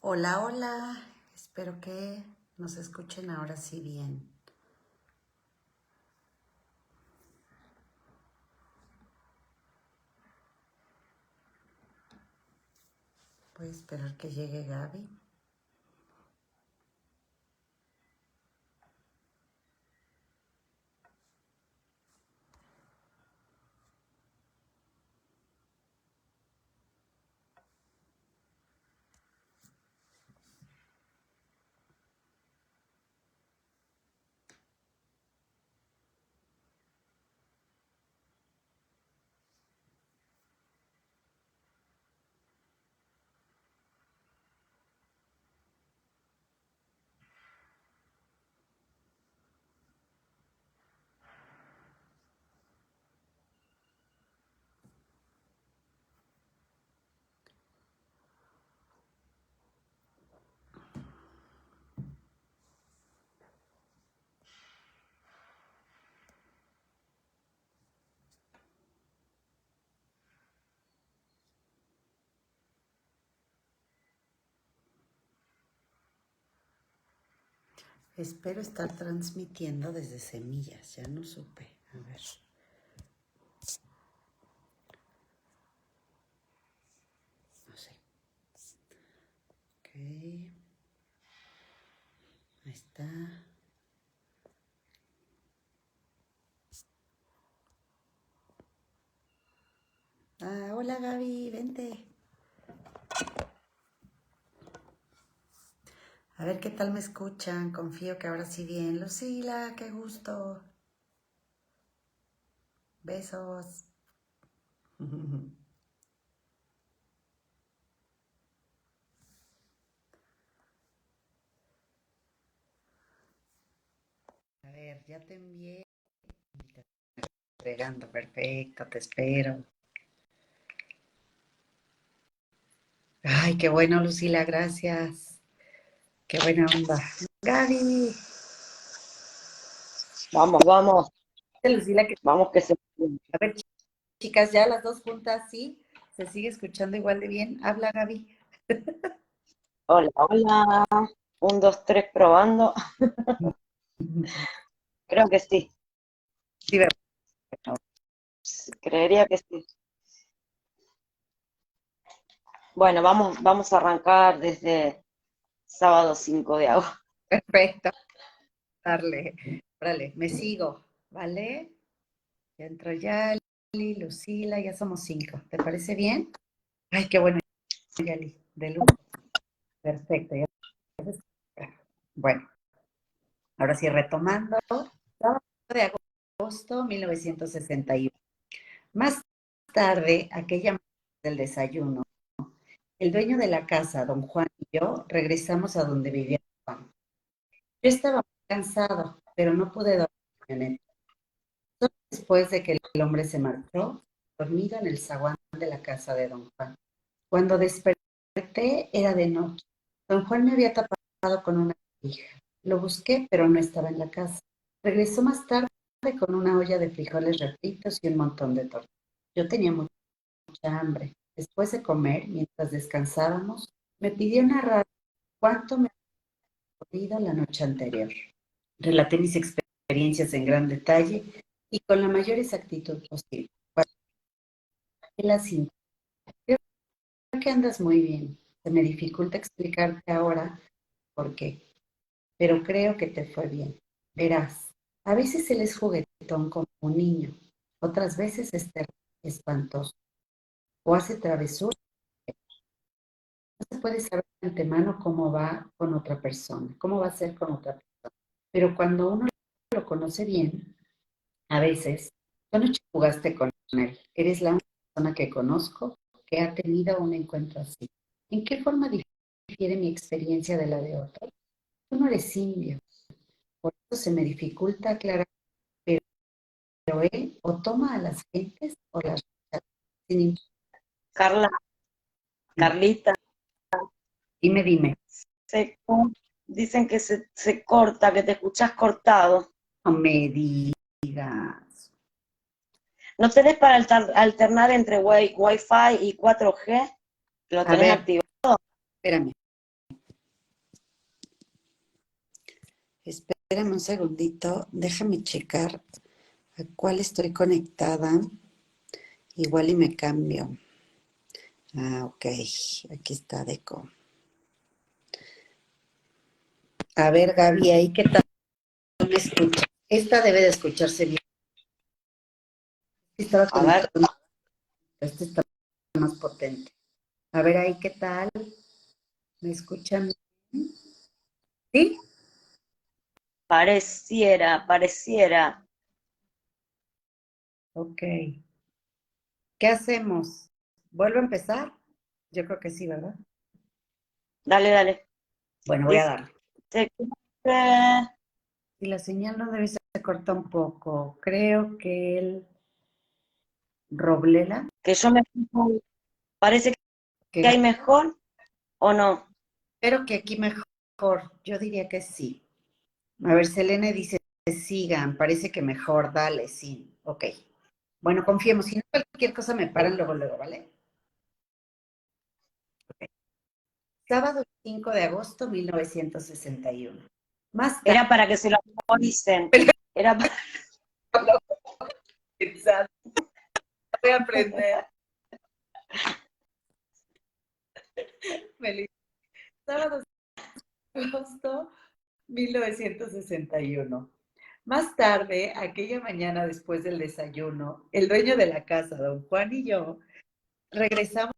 Hola, hola. Espero que nos escuchen ahora sí bien. Voy a esperar que llegue Gaby. Espero estar transmitiendo desde Semillas. Ya no supe. A ver. No sé. Ok. Ahí está. Ah, hola Gaby, vente. A ver qué tal me escuchan. Confío que ahora sí bien. Lucila, qué gusto. Besos. A ver, ya te envié. Esperando, perfecto, te espero. Ay, qué bueno, Lucila, gracias. Qué buena onda. Gaby. Vamos, vamos, Lucila, que vamos que se... a ver, chicas, ya las dos juntas, sí. Se sigue escuchando igual de bien. Habla, Gaby. Hola, hola. Un, dos, tres, probando. Creo que sí. Sí, ¿verdad? Creería que sí. Bueno, vamos a arrancar desde sábado 5 de agosto. Perfecto. Darle. Órale, me sigo, ¿vale? Ya entró Yali, Lucila, ya somos 5. ¿Te parece bien? Ay, qué bueno, Yali, de lujo. Perfecto. Bueno, ahora sí, retomando. Sábado de agosto 1961. Más tarde, aquella mañana del desayuno, el dueño de la casa, don Juan y yo, regresamos a donde vivía Juan. Yo estaba muy cansado, pero no pude dormir en la camioneta. Solo después de que el hombre se marchó, dormido en el zaguán de la casa de don Juan. Cuando desperté era de noche. Don Juan me había tapado con una hija. Lo busqué, pero no estaba en la casa. Regresó más tarde con una olla de frijoles refritos y un montón de tortillas. Yo tenía mucha hambre. Después de comer, mientras descansábamos, me pidió narrar cuánto me había ocurrido la noche anterior. Relaté mis experiencias en gran detalle y con la mayor exactitud posible. Él así, creo que andas muy bien. Se me dificulta explicarte ahora por qué, pero creo que te fue bien. Verás, a veces él es juguetón como un niño, otras veces es espantoso o hace travesuras. No se puede saber de antemano cómo va con otra persona, cómo va a ser con otra persona. Pero cuando uno lo conoce bien, a veces, tú anoche jugaste con él. Eres la única persona que conozco que ha tenido un encuentro así. ¿En qué forma difiere mi experiencia de la de otro? Tú no eres indio, por eso se me dificulta aclarar, pero él o toma a las gentes o las rechaza. Sin Carla, importar. Carlita, Dime, se, dicen que se corta, que te escuchas cortado. no me digas. ¿No tenés para alternar entre Wi-Fi y 4G? ¿Lo A tenés ver, activado? espérame. Espérame un segundito, déjame checar a cuál estoy conectada. Igual y me cambio. Ah, ok, aquí está Deco. A ver, Gaby, ¿ahí qué tal me escucha? Esta debe de escucharse bien. Estaba A ver, conectada, esta está más potente. A ver, ahí qué tal, ¿me escuchan bien? ¿Sí? pareciera. Ok. ¿Qué hacemos? ¿Vuelvo a empezar? Yo creo que sí, ¿verdad? Dale. Bueno, voy a Dice dar. que, Si la señal no debe, se corta un poco. Creo que el Roblela, que yo me fijo, parece que que hay mejor o no. espero que aquí mejor. Yo diría que sí. A ver, Selene dice, sigan, parece que mejor, dale, sí. Ok. Bueno, confiemos. Si no, cualquier cosa me paran luego, ¿vale? Ok. Sábado 5 de agosto, 1961. Más tarde, Era para que se lo memoricen. Era para... voy a aprender. Feliz. Sábado 5 de agosto, 1961. Más tarde, aquella mañana después del desayuno, el dueño de la casa, don Juan y yo, regresamos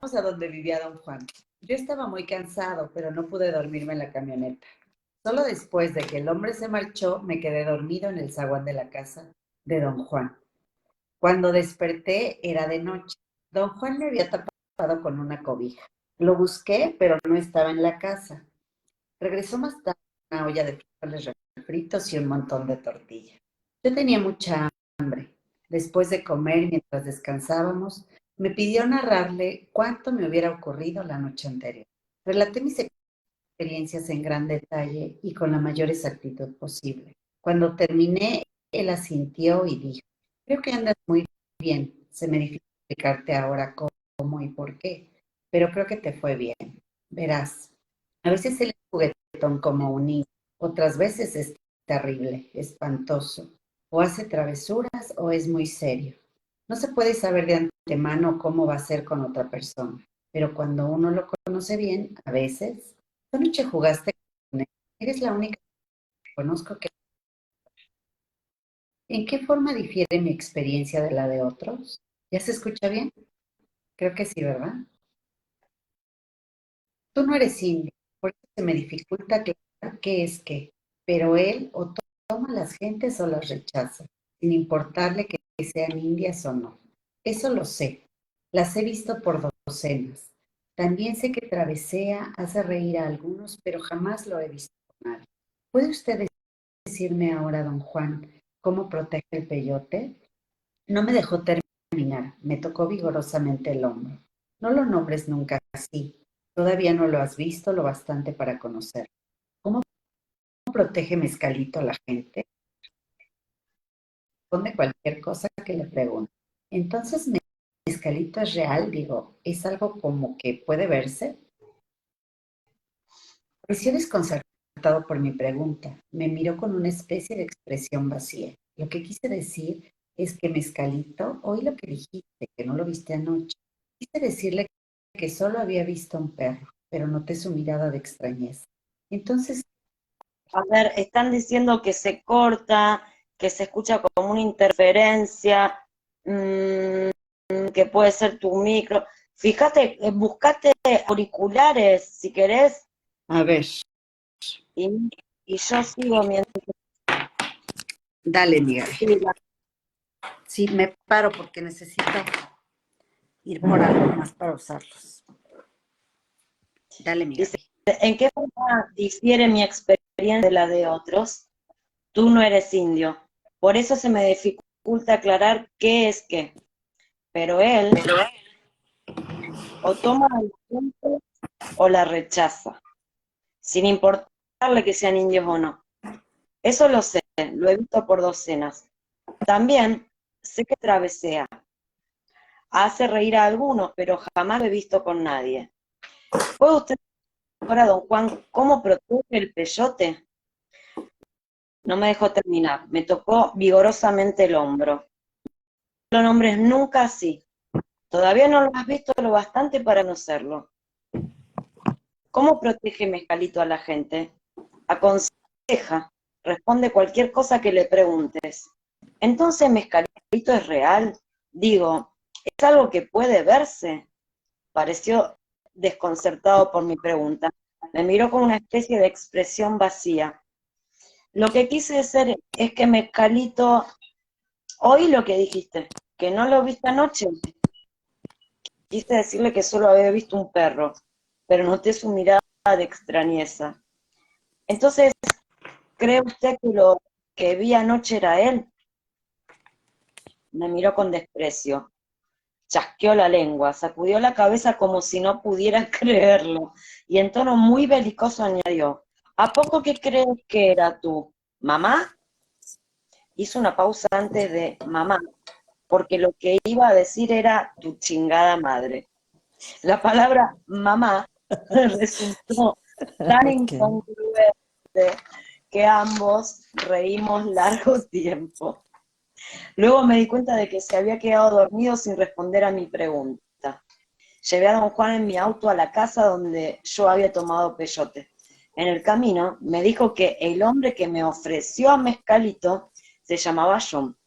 a donde vivía don Juan. Yo estaba muy cansado, pero no pude dormirme en la camioneta. Solo después de que el hombre se marchó, me quedé dormido en el zaguán de la casa de don Juan. Cuando desperté era de noche. Don Juan me había tapado con una cobija. Lo busqué, pero no estaba en la casa. Regresó más tarde con una olla de frijoles refritos y un montón de tortilla. Yo tenía mucha hambre. Después de comer, mientras descansábamos, me pidió narrarle cuánto me hubiera ocurrido la noche anterior. Relaté mis experiencias en gran detalle y con la mayor exactitud posible. Cuando terminé, él asintió y dijo, creo que andas muy bien. Se me dificulta explicarte ahora cómo y por qué, pero creo que te fue bien. Verás, a veces él es juguetón como un niño, otras veces es terrible, espantoso, o hace travesuras o es muy serio. No se puede saber de antemano cómo va a ser con otra persona, pero cuando uno lo conoce bien, a veces, esta noche jugaste con él, eres la única que conozco que... ¿En qué forma difiere mi experiencia de la de otros? ¿Ya se escucha bien? Creo que sí, ¿verdad? Tú no eres indio, por eso se me dificulta aclarar qué es qué, pero él o toma a las gentes o las rechaza, sin importarle que sean indias o no. Eso lo sé, las he visto por docenas. También sé que travesea, hace reír a algunos, pero jamás lo he visto con nadie. ¿Puede usted decirme ahora, don Juan, cómo protege el peyote? No me dejó terminar, me tocó vigorosamente el hombro. No lo nombres nunca así. Todavía no lo has visto lo bastante para conocer. ¿Cómo protege Mezcalito a la gente? Responde cualquier cosa que le pregunte. Entonces, Mezcalito es real, digo, es algo como que puede verse. Pareció desconcertado por mi pregunta. Me miró con una especie de expresión vacía. Lo que quise decir es que Mezcalito, oí lo que dijiste, que no lo viste anoche. Quise decirle que solo había visto un perro, pero noté su mirada de extrañeza. Entonces, A ver, están diciendo que se corta, que se escucha como una interferencia, que puede ser tu micro. Fíjate, buscate auriculares si querés a ver, y, y yo sigo mientras... dale, Miguel. Sí, Sí, me paro porque necesito ir por algo más para usarlos. Dale, mi dice, Gaby. ¿en qué forma difiere mi experiencia de la de otros? Tú no eres indio. Por eso se me dificulta aclarar qué es qué. Pero él o toma la gente o la rechaza, sin importarle que sean indios o no. Eso lo sé, lo he visto por docenas. También sé que travesea, hace reír a algunos, pero jamás lo he visto con nadie. ¿Puede usted ahora, don Juan, cómo protege el peyote? No me dejó terminar, me tocó vigorosamente el hombro. Los nombres nunca así. Todavía no lo has visto lo bastante para conocerlo. ¿Cómo protege Mezcalito a la gente? Aconseja, responde cualquier cosa que le preguntes. Entonces, ¿Mezcalito es real? Digo, ¿es algo que puede verse? Pareció desconcertado por mi pregunta. Me miró con una especie de expresión vacía. Lo que quise decir es que Mezcalito, oí lo que dijiste, que no lo viste anoche. Quise decirle que solo había visto un perro, pero noté su mirada de extrañeza. Entonces, ¿cree usted que lo que vi anoche era él? Me miró con desprecio, chasqueó la lengua, sacudió la cabeza como si no pudiera creerlo, y en tono muy belicoso añadió, ¿a poco que crees que era tú? ¿Mamá? Hizo una pausa antes de mamá, porque lo que iba a decir era tu chingada madre. La palabra mamá resultó tan Ok. incongruente que ambos reímos largo tiempo. Luego me di cuenta de que se había quedado dormido sin responder a mi pregunta. Llevé a don Juan en mi auto a la casa donde yo había tomado peyote. En el camino me dijo que el hombre que me ofreció a Mezcalito se llamaba John.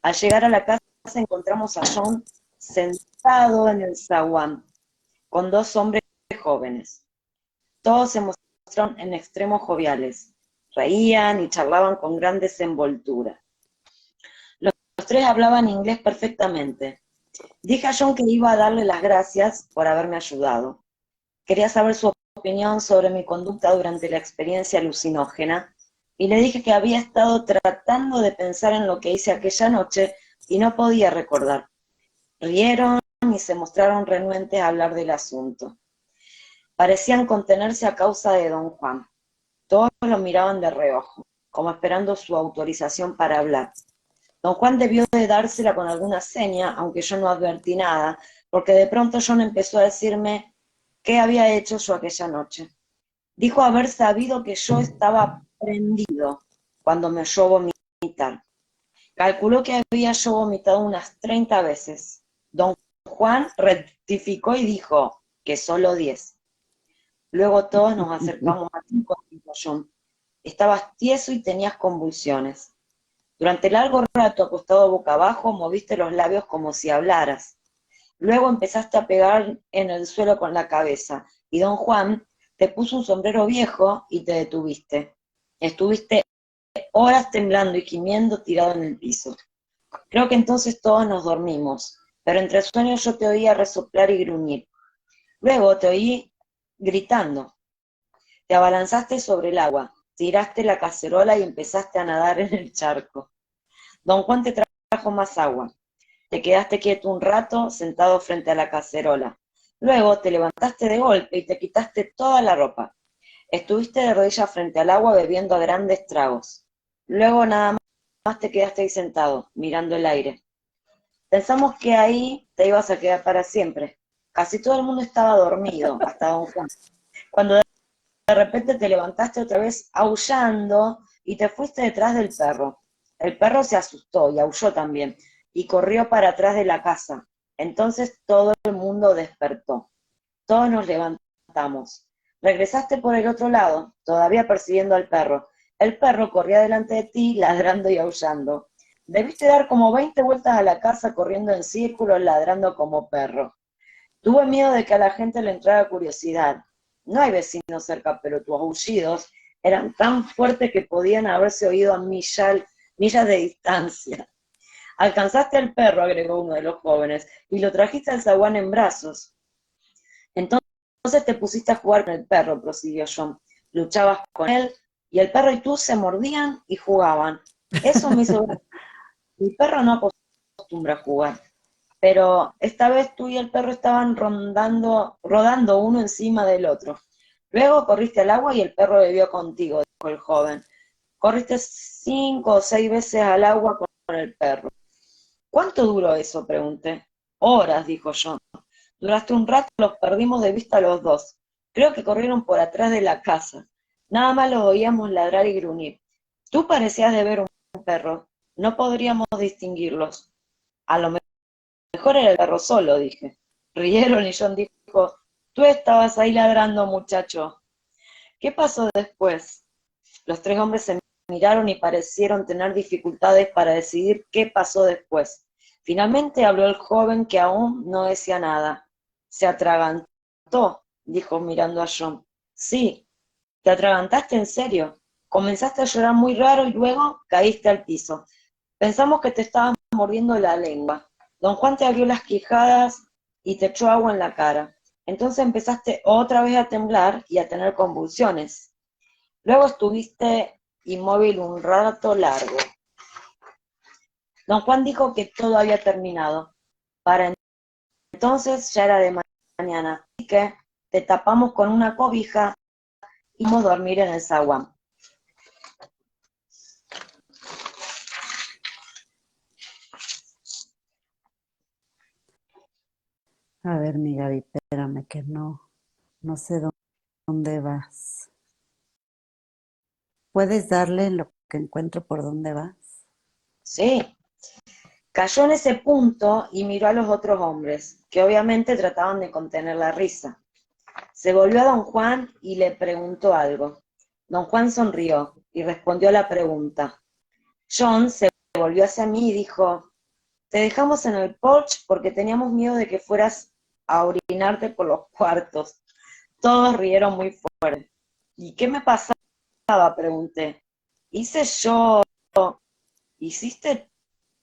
Al llegar a la casa encontramos a John sentado en el zaguán con dos hombres jóvenes. Todos se mostraron en extremo joviales. Reían y charlaban con gran desenvoltura. Los tres hablaban inglés perfectamente. Dije a John que iba a darle las gracias por haberme ayudado. Quería saber su opinión sobre mi conducta durante la experiencia alucinógena y le dije que había estado tratando de pensar en lo que hice aquella noche y no podía recordar. Rieron y se mostraron renuentes a hablar del asunto. Parecían contenerse a causa de don Juan. Todos lo miraban de reojo, como esperando su autorización para hablar. Don Juan debió de dársela con alguna seña, aunque yo no advertí nada, porque de pronto John empezó a decirme qué había hecho yo aquella noche. Dijo haber sabido que yo estaba prendido cuando me oyó vomitar. Calculó que había yo vomitado unas 30 veces. Don Juan rectificó y dijo que solo 10. Luego todos nos acercamos a ti, dijo John. Estabas tieso y tenías convulsiones. Durante largo rato, acostado boca abajo, moviste los labios como si hablaras. Luego empezaste a pegar en el suelo con la cabeza, y don Juan te puso un sombrero viejo y te detuviste. Estuviste horas temblando y gimiendo tirado en el piso. Creo que entonces todos nos dormimos, pero entre sueños yo te oía resoplar y gruñir. Luego te oí gritando. Te abalanzaste sobre el agua, tiraste la cacerola y empezaste a nadar en el charco. Don Juan te trajo más agua. Te quedaste quieto un rato, sentado frente a la cacerola. Luego te levantaste de golpe y te quitaste toda la ropa. Estuviste de rodillas frente al agua bebiendo a grandes tragos. Luego nada más te quedaste ahí sentado, mirando el aire. Pensamos que ahí te ibas a quedar para siempre. Casi todo el mundo estaba dormido, hasta don Juan. Cuando de repente te levantaste otra vez aullando y te fuiste detrás del perro. El perro se asustó y aulló también, y corrió para atrás de la casa. Entonces todo el mundo despertó. Todos nos levantamos. Regresaste por el otro lado, todavía persiguiendo al perro. El perro corría delante de ti, ladrando y aullando. Debiste dar como 20 vueltas a la casa corriendo en círculos, ladrando como perro. Tuve miedo de que a la gente le entrara curiosidad. No hay vecinos cerca, pero tus aullidos eran tan fuertes que podían haberse oído a millas de distancia. Alcanzaste al perro, agregó uno de los jóvenes, y lo trajiste al zaguán en brazos. Entonces te pusiste a jugar con el perro, prosiguió John. Luchabas con él, y el perro y tú se mordían y jugaban. Eso me hizo ver. Mi perro no acostumbra a jugar, pero esta vez tú y el perro estaban rodando uno encima del otro. Luego corriste al agua y el perro bebió contigo, dijo el joven. Corriste 5 o 6 veces al agua con el perro. ¿Cuánto duró eso?, pregunté. Horas, dijo John. Duraste un rato, los perdimos de vista los dos. Creo que corrieron por atrás de la casa. Nada más los oíamos ladrar y gruñir. Tú parecías de ver un perro. No podríamos distinguirlos. A lo mejor era el perro solo, dije. Rieron y John dijo, tú estabas ahí ladrando, muchacho. ¿Qué pasó después? Los tres hombres se miraron y parecieron tener dificultades para decidir qué pasó después. Finalmente habló el joven que aún no decía nada. Se atragantó, dijo mirando a John. Sí, te atragantaste en serio. Comenzaste a llorar muy raro y luego caíste al piso. Pensamos que te estabas mordiendo la lengua. Don Juan te abrió las quijadas y te echó agua en la cara. Entonces empezaste otra vez a temblar y a tener convulsiones. Luego estuviste inmóvil un rato largo. Don Juan dijo que todo había terminado. Para entonces ya era de mañana, así que te tapamos con una cobija y fuimos a dormir en el zaguán. A ver, mi Gaby, espérame que no sé dónde vas. ¿Puedes darle en lo que encuentro por dónde vas? Sí. Cayó en ese punto y miró a los otros hombres, que obviamente trataban de contener la risa. Se volvió a don Juan y le preguntó algo. Don Juan sonrió y respondió a la pregunta. John se volvió hacia mí y dijo, te dejamos en el porche porque teníamos miedo de que fueras a orinarte por los cuartos. Todos rieron muy fuerte. ¿Y qué me pasaba? Pregunté. ¿Hice yo? ¿Hiciste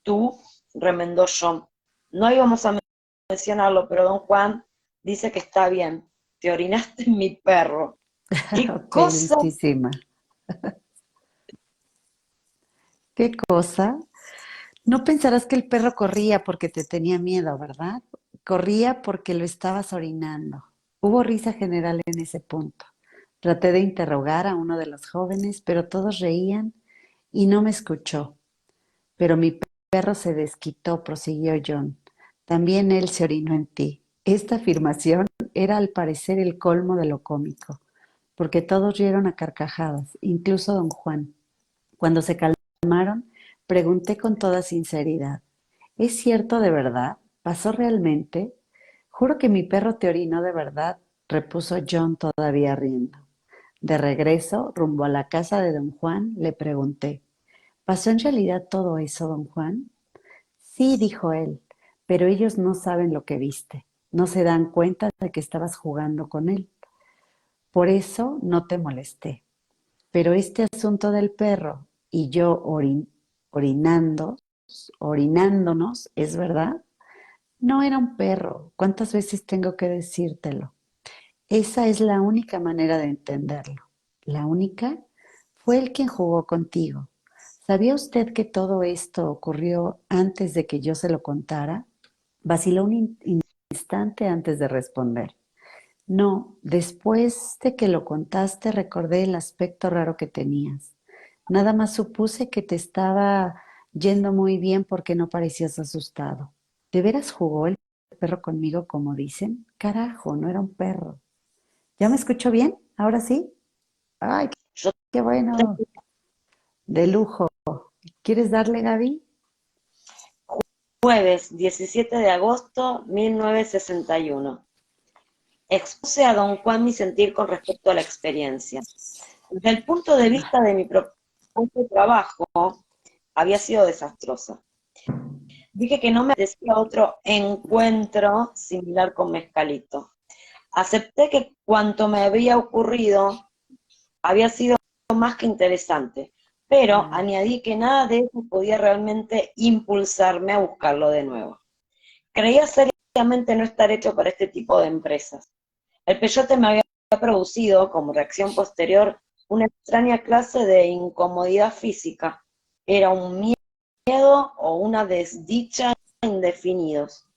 tú? Remendó John. No íbamos a mencionarlo, pero don Juan dice que está bien. Te orinaste en mi perro. ¿Qué Ok, cosa? listísima. ¿Qué cosa? No pensarás que el perro corría porque te tenía miedo, ¿verdad? Corría porque lo estabas orinando. Hubo risa general en ese punto. Traté de interrogar a uno de los jóvenes, pero todos reían y no me escuchó. Pero mi perro se desquitó, prosiguió John. También él se orinó en ti. Esta afirmación era al parecer el colmo de lo cómico, porque todos rieron a carcajadas, incluso don Juan. Cuando se calmaron, pregunté con toda sinceridad, ¿es cierto de verdad? ¿Pasó realmente? Juro que mi perro te orinó de verdad, repuso John todavía riendo. De regreso, rumbo a la casa de don Juan, le pregunté, ¿pasó en realidad todo eso, don Juan? Sí, dijo él, pero ellos no saben lo que viste. No se dan cuenta de que estabas jugando con él. Por eso no te molesté. Pero este asunto del perro y yo orinando, orinándonos, ¿es verdad? No era un perro. ¿Cuántas veces tengo que decírtelo? Esa es la única manera de entenderlo. La única fue el quien jugó contigo. ¿Sabía usted que todo esto ocurrió antes de que yo se lo contara? Vaciló un instante antes de responder. No, después de que lo contaste recordé el aspecto raro que tenías. Nada más supuse que te estaba yendo muy bien porque no parecías asustado. ¿De veras jugó el perro conmigo como dicen? Carajo, no era un perro. ¿Ya me escucho bien? ¿Ahora sí? Ay, Yo qué bueno. De lujo. ¿Quieres darle, Gaby? jueves 17 de agosto 1961. Expuse a don Juan mi sentir con respecto a la experiencia. Desde el punto de vista de mi propio trabajo, había sido desastrosa. Dije que no me decía otro encuentro similar con Mezcalito. Acepté que cuanto me había ocurrido había sido más que interesante, pero añadí que nada de eso podía realmente impulsarme a buscarlo de nuevo. Creía seriamente no estar hecho para este tipo de empresas. El peyote me había producido, como reacción posterior, una extraña clase de incomodidad física. Era un miedo o una desdicha indefinidos,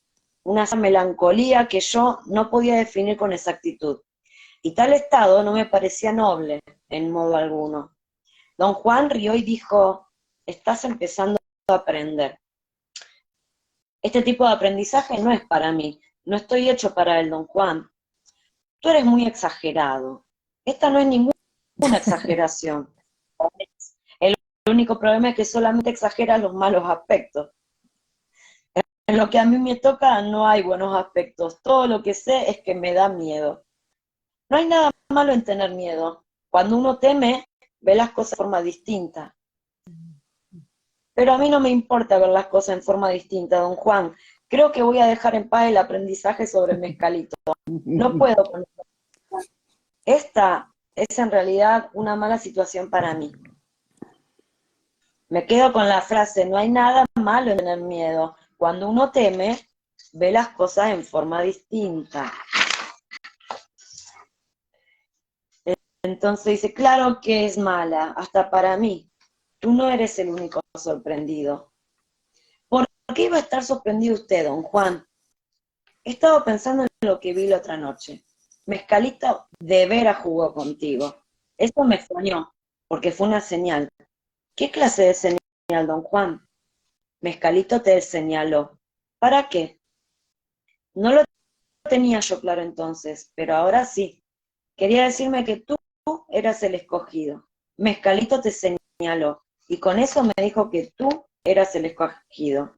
una melancolía que yo no podía definir con exactitud. Y tal estado no me parecía noble en modo alguno. Don Juan rió y dijo, estás empezando a aprender. Este tipo de aprendizaje no es para mí, no estoy hecho para él, don Juan. Tú eres muy exagerado. Esta no es ninguna exageración. El único problema es que solamente exageras los malos aspectos. En lo que a mí me toca no hay buenos aspectos. Todo lo que sé es que me da miedo. No hay nada malo en tener miedo. Cuando uno teme, ve las cosas de forma distinta. Pero a mí no me importa ver las cosas en forma distinta, don Juan. Creo que voy a dejar en paz el aprendizaje sobre el mezcalito. No puedo con esto. Esta es en realidad una mala situación para mí. Me quedo con la frase, no hay nada malo en tener miedo. Cuando uno teme, ve las cosas en forma distinta. Entonces dice, claro que es mala, hasta para mí. Tú no eres el único sorprendido. ¿Por qué iba a estar sorprendido usted, don Juan? He estado pensando en lo que vi la otra noche. Mezcalito de veras jugó contigo. Eso me extrañó, porque fue una señal. ¿Qué clase de señal, don Juan? Mezcalito te señaló. ¿Para qué? No lo tenía yo claro entonces, pero ahora sí. Quería decirme que tú eras el escogido. Mezcalito te señaló, y con eso me dijo que tú eras el escogido.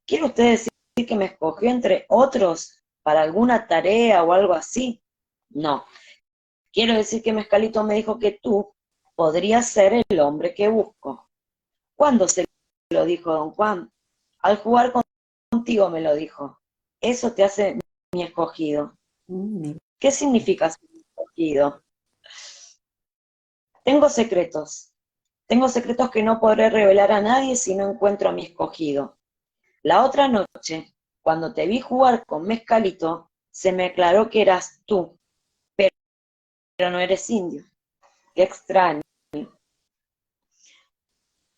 ¿Quiere usted decir que me escogió entre otros para alguna tarea o algo así? No. Quiero decir que Mezcalito me dijo que tú podrías ser el hombre que busco. ¿Cuándo se lo dijo don Juan? Al jugar contigo me lo dijo. Eso te hace mi escogido. ¿Qué significa ser mi escogido? Tengo secretos. Tengo secretos que no podré revelar a nadie si no encuentro a mi escogido. La otra noche, cuando te vi jugar con Mezcalito, se me aclaró que eras tú, pero no eres indio. Qué extraño.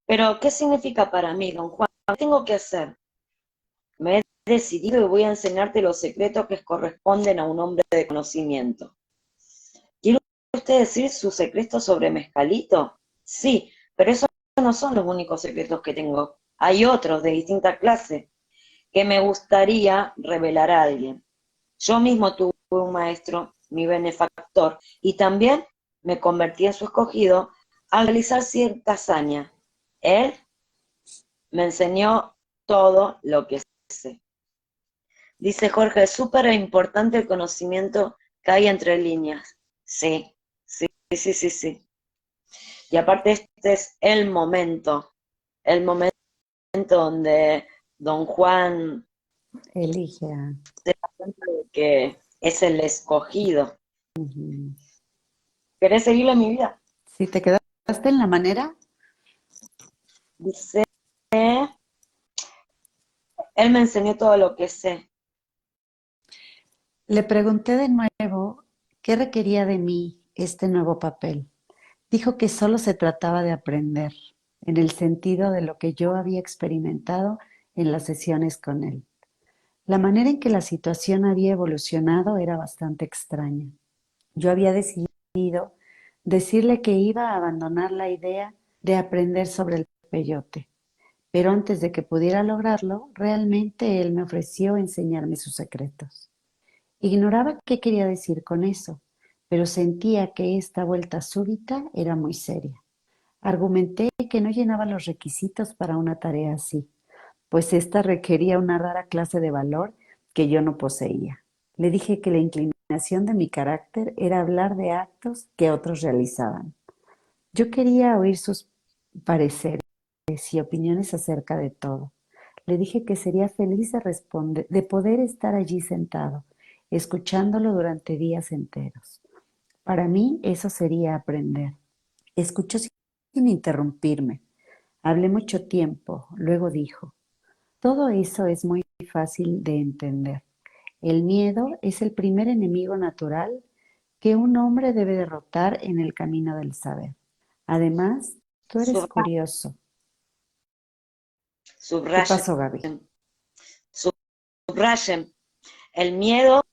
Pero, ¿qué significa para mí, don Juan? ¿Qué tengo que hacer? Me he decidido y voy a enseñarte los secretos que corresponden a un hombre de conocimiento. ¿Quiere usted decir sus secretos sobre Mezcalito? Sí, pero esos no son los únicos secretos que tengo. Hay otros de distinta clase que me gustaría revelar a alguien. Yo mismo tuve un maestro, mi benefactor, y también me convertí en su escogido al realizar cierta hazaña. Él me enseñó todo lo que sé. Dice Jorge, es súper importante el conocimiento que hay entre líneas. Sí, sí, sí, sí, sí. Y aparte este es el momento donde don Juan Elige a... se da cuenta de que es el escogido. Ujú. ¿Querés seguirle mi vida? Si te quedaste en la manera, Dice, él me enseñó todo lo que sé. le pregunté de nuevo qué requería de mí este nuevo papel. Dijo que solo se trataba de aprender, en el sentido de lo que yo había experimentado en las sesiones con él. La manera en que la situación había evolucionado era bastante extraña. Yo había decidido decirle que iba a abandonar la idea de aprender sobre el peyote, pero antes de que pudiera lograrlo, realmente él me ofreció enseñarme sus secretos. Ignoraba qué quería decir con eso, pero sentía que esta vuelta súbita era muy seria. Argumenté que no llenaba los requisitos para una tarea así, pues ésta requería una rara clase de valor que yo no poseía. Le dije que la inclinación de mi carácter era hablar de actos que otros realizaban. Yo quería oír sus pareceres y opiniones acerca de todo. Le dije que sería feliz de responder, de poder estar allí sentado, escuchándolo durante días enteros. Para mí eso sería aprender. Escuchó sin interrumpirme. Hablé mucho tiempo, luego dijo, todo eso es muy fácil de entender. El miedo es el primer enemigo natural que un hombre debe derrotar en el camino del saber. Además, tú eres curioso. ¿Qué Subrayen, pasó, Gaby? subrayen. El miedo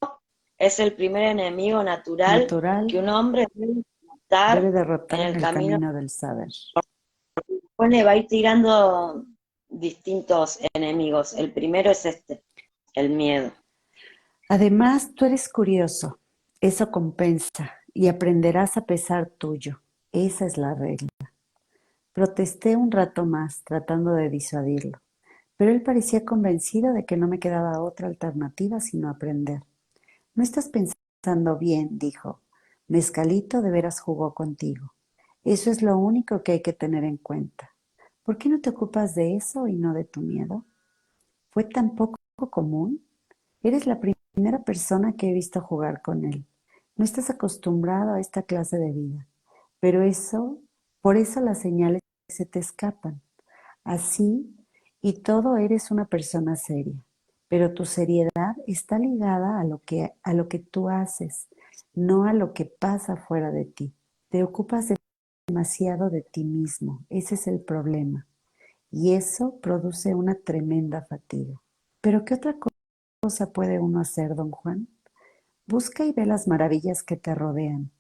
es el primer enemigo natural Natural que un hombre debe estar debe derrotar en en el el camino. camino del saber. Después le va a ir tirando distintos enemigos. El primero es este, el miedo. Además, tú eres curioso. Eso compensa y aprenderás a pesar tuyo. Esa es la regla. Protesté un rato más, tratando de disuadirlo, pero él parecía convencido de que no me quedaba otra alternativa sino aprender. No estás pensando bien, dijo. Mezcalito de veras jugó contigo. Eso es lo único que hay que tener en cuenta. ¿Por qué no te ocupas de eso y no de tu miedo? ¿Fue tan poco común? Eres la primera persona que he visto jugar con él. No estás acostumbrado a esta clase de vida, pero por eso las señales se te escapan. Así y todo eres una persona seria, pero tu seriedad está ligada a lo que tú haces, no a lo que pasa fuera de ti. Te ocupas demasiado de ti mismo, ese es el problema, y eso produce una tremenda fatiga. Pero ¿qué otra cosa puede uno hacer, don Juan? Busca y ve las maravillas que te rodean.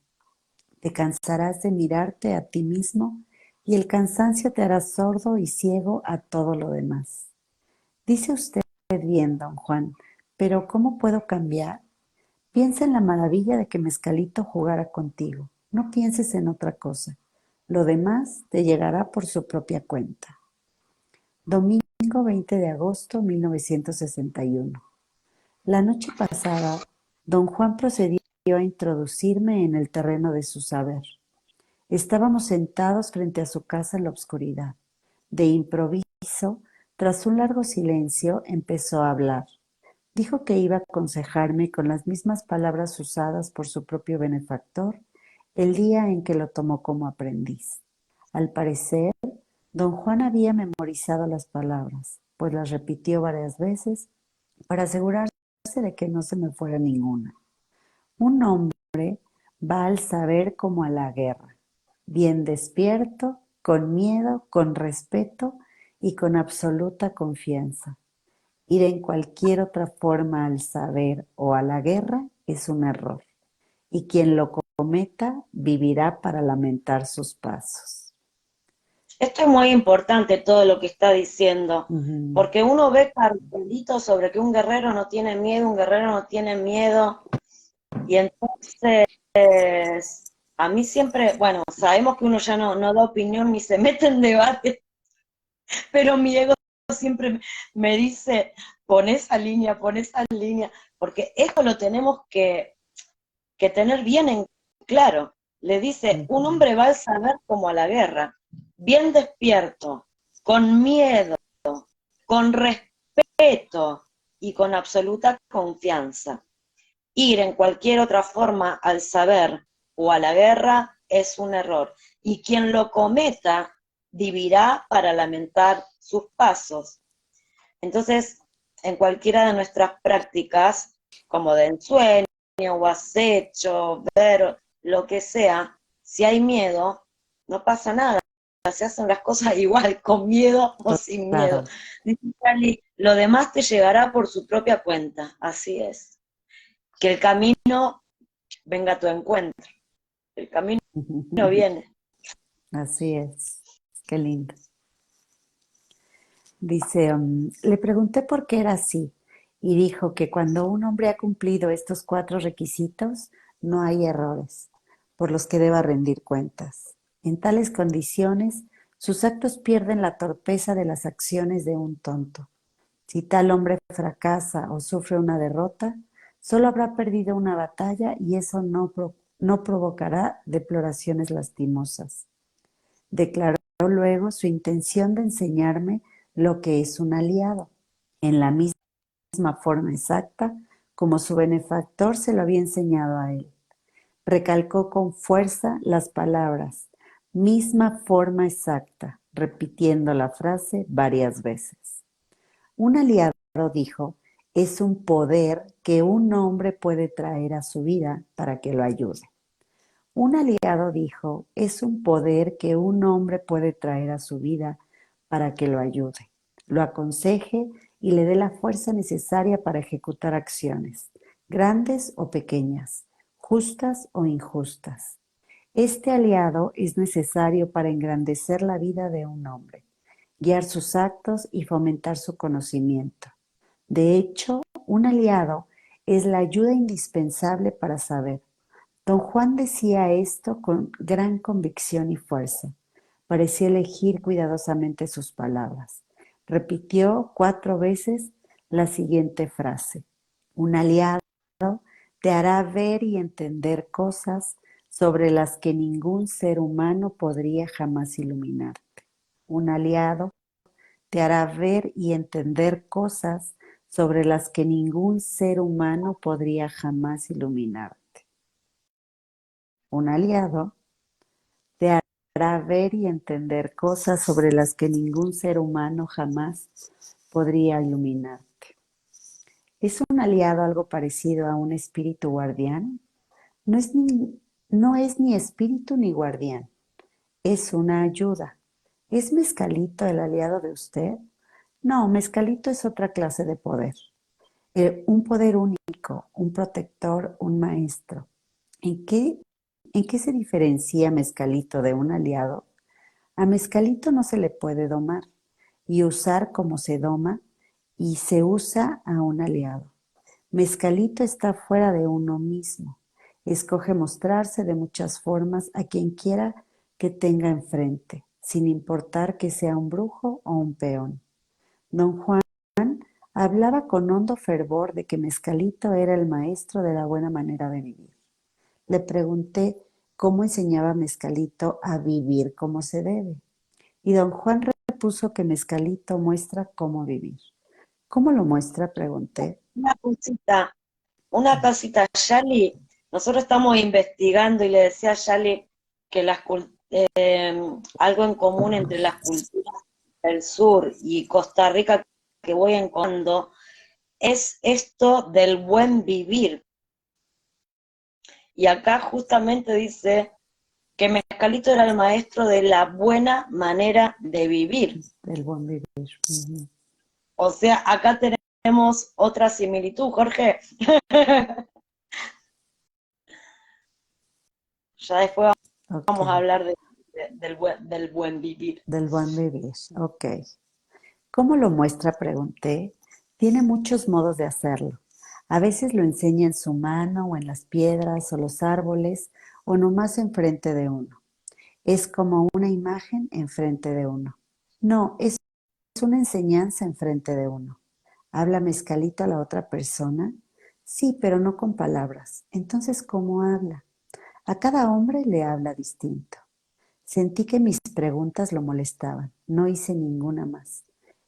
Te cansarás de mirarte a ti mismo y el cansancio te hará sordo y ciego a todo lo demás. Dice usted bien, don Juan, pero ¿cómo puedo cambiar? Piensa en la maravilla de que Mezcalito jugara contigo. No pienses en otra cosa. Lo demás te llegará por su propia cuenta. Domingo 20 de agosto 1961. La noche pasada, don Juan procedió a introducirme en el terreno de su saber. Estábamos sentados frente a su casa en la oscuridad. De improviso, tras un largo silencio, empezó a hablar. Dijo que iba a aconsejarme con las mismas palabras usadas por su propio benefactor el día en que lo tomó como aprendiz. Al parecer, don Juan había memorizado las palabras, pues las repitió varias veces para asegurarse de que no se me fuera ninguna. Un hombre va al saber como a la guerra, bien despierto, con miedo, con respeto y con absoluta confianza. Ir en cualquier otra forma al saber o a la guerra es un error, y quien lo cometa vivirá para lamentar sus pasos. Esto es muy importante todo lo que está diciendo, Ujú. porque uno ve cartelitos sobre que un guerrero no tiene miedo, un guerrero no tiene miedo, y entonces a mí siempre, bueno, sabemos que uno ya no da opinión ni se mete en debate, pero mi ego siempre me dice, pon esa línea, porque esto lo tenemos que tener bien en claro. Le dice, un Ujú. hombre va al saber como a la guerra, bien despierto, con miedo, con respeto y con absoluta confianza. Ir en cualquier otra forma al saber o a la guerra es un error, y quien lo cometa vivirá para lamentar sus pasos. Entonces, en cualquiera de nuestras prácticas, como de ensueño o acecho, ver lo que sea, si hay miedo, no pasa nada, se hacen las cosas igual, con miedo o sin miedo. Claro. Dice Charlie, lo demás te llegará por su propia cuenta, así es. Que el camino venga a tu encuentro, el camino viene. Así es. Qué lindo. Dice, le pregunté por qué era así y dijo que cuando un hombre ha cumplido estos 4 requisitos, no hay errores por los que deba rendir cuentas. En tales condiciones, sus actos pierden la torpeza de las acciones de un tonto. Si tal hombre fracasa o sufre una derrota, solo habrá perdido una batalla y eso no provocará deploraciones lastimosas. Declaró luego su intención de enseñarme lo que es un aliado, en la misma forma exacta como su benefactor se lo había enseñado a él. Recalcó con fuerza las palabras, misma forma exacta, repitiendo la frase varias veces. Un aliado, dijo, es un poder que un hombre puede traer a su vida para que lo ayude. Un aliado, dijo, es un poder que un hombre puede traer a su vida para que lo ayude, lo aconseje y le dé la fuerza necesaria para ejecutar acciones, grandes o pequeñas, justas o injustas. Este aliado es necesario para engrandecer la vida de un hombre, guiar sus actos y fomentar su conocimiento. De hecho, un aliado es la ayuda indispensable para saber. Don Juan decía esto con gran convicción y fuerza. Parecía elegir cuidadosamente sus palabras. Repitió 4 veces la siguiente frase. Un aliado te hará ver y entender cosas sobre las que ningún ser humano podría jamás iluminarte. Un aliado te hará ver y entender cosas sobre las que ningún ser humano podría jamás iluminarte. Un aliado te hará ver y entender cosas sobre las que ningún ser humano jamás podría iluminarte. ¿Es un aliado algo parecido a un espíritu guardián? No es ni espíritu ni guardián, es una ayuda. ¿Es Mezcalito el aliado de usted? No, Mezcalito es otra clase de poder. Un poder único, un protector, un maestro. ¿En qué, ¿En qué se diferencia Mezcalito de un aliado? A Mezcalito no se le puede domar y usar como se doma y se usa a un aliado. Mezcalito está fuera de uno mismo. Escoge mostrarse de muchas formas a quien quiera que tenga enfrente, sin importar que sea un brujo o un peón. Don Juan hablaba con hondo fervor de que Mezcalito era el maestro de la buena manera de vivir. Le pregunté cómo enseñaba Mezcalito a vivir como se debe. Y don Juan repuso que Mezcalito muestra cómo vivir. ¿Cómo lo muestra?, pregunté. Una cosita, Yali, nosotros estamos investigando y le decía a Yali que algo en común entre las culturas del sur y Costa Rica que voy encontrando es esto del buen vivir. Y acá justamente dice que Mezcalito era el maestro de la buena manera de vivir. Del buen vivir. Uh-huh. O sea, acá tenemos otra similitud, Jorge. Ya después vamos a hablar del buen vivir. Del buen vivir, ok. ¿Cómo lo muestra?, pregunté. Tiene muchos modos de hacerlo. A veces lo enseña en su mano o en las piedras o los árboles o nomás enfrente de uno. Es como una imagen enfrente de uno. No, es una enseñanza enfrente de uno. ¿Habla Mezcalito a la otra persona? Sí, pero no con palabras. Entonces, ¿cómo habla? A cada hombre le habla distinto. Sentí que mis preguntas lo molestaban. No hice ninguna más.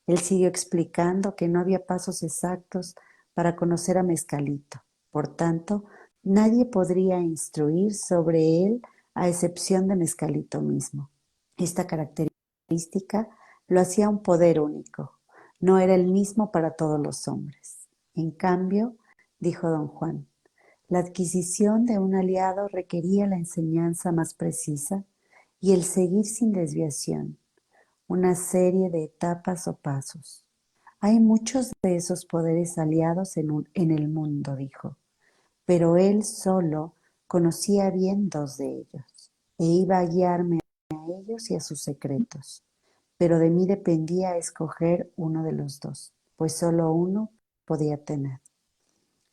Él siguió explicando que no había pasos exactos para conocer a Mezcalito. Por tanto, nadie podría instruir sobre él a excepción de Mezcalito mismo. Esta característica lo hacía un poder único. No era el mismo para todos los hombres. En cambio, dijo don Juan, la adquisición de un aliado requería la enseñanza más precisa y el seguir sin desviación, una serie de etapas o pasos. Hay muchos de esos poderes aliados en el mundo, dijo, pero él solo conocía bien 2 de ellos e iba a guiarme a ellos y a sus secretos. Pero de mí dependía escoger uno de los 2, pues solo uno podía tener.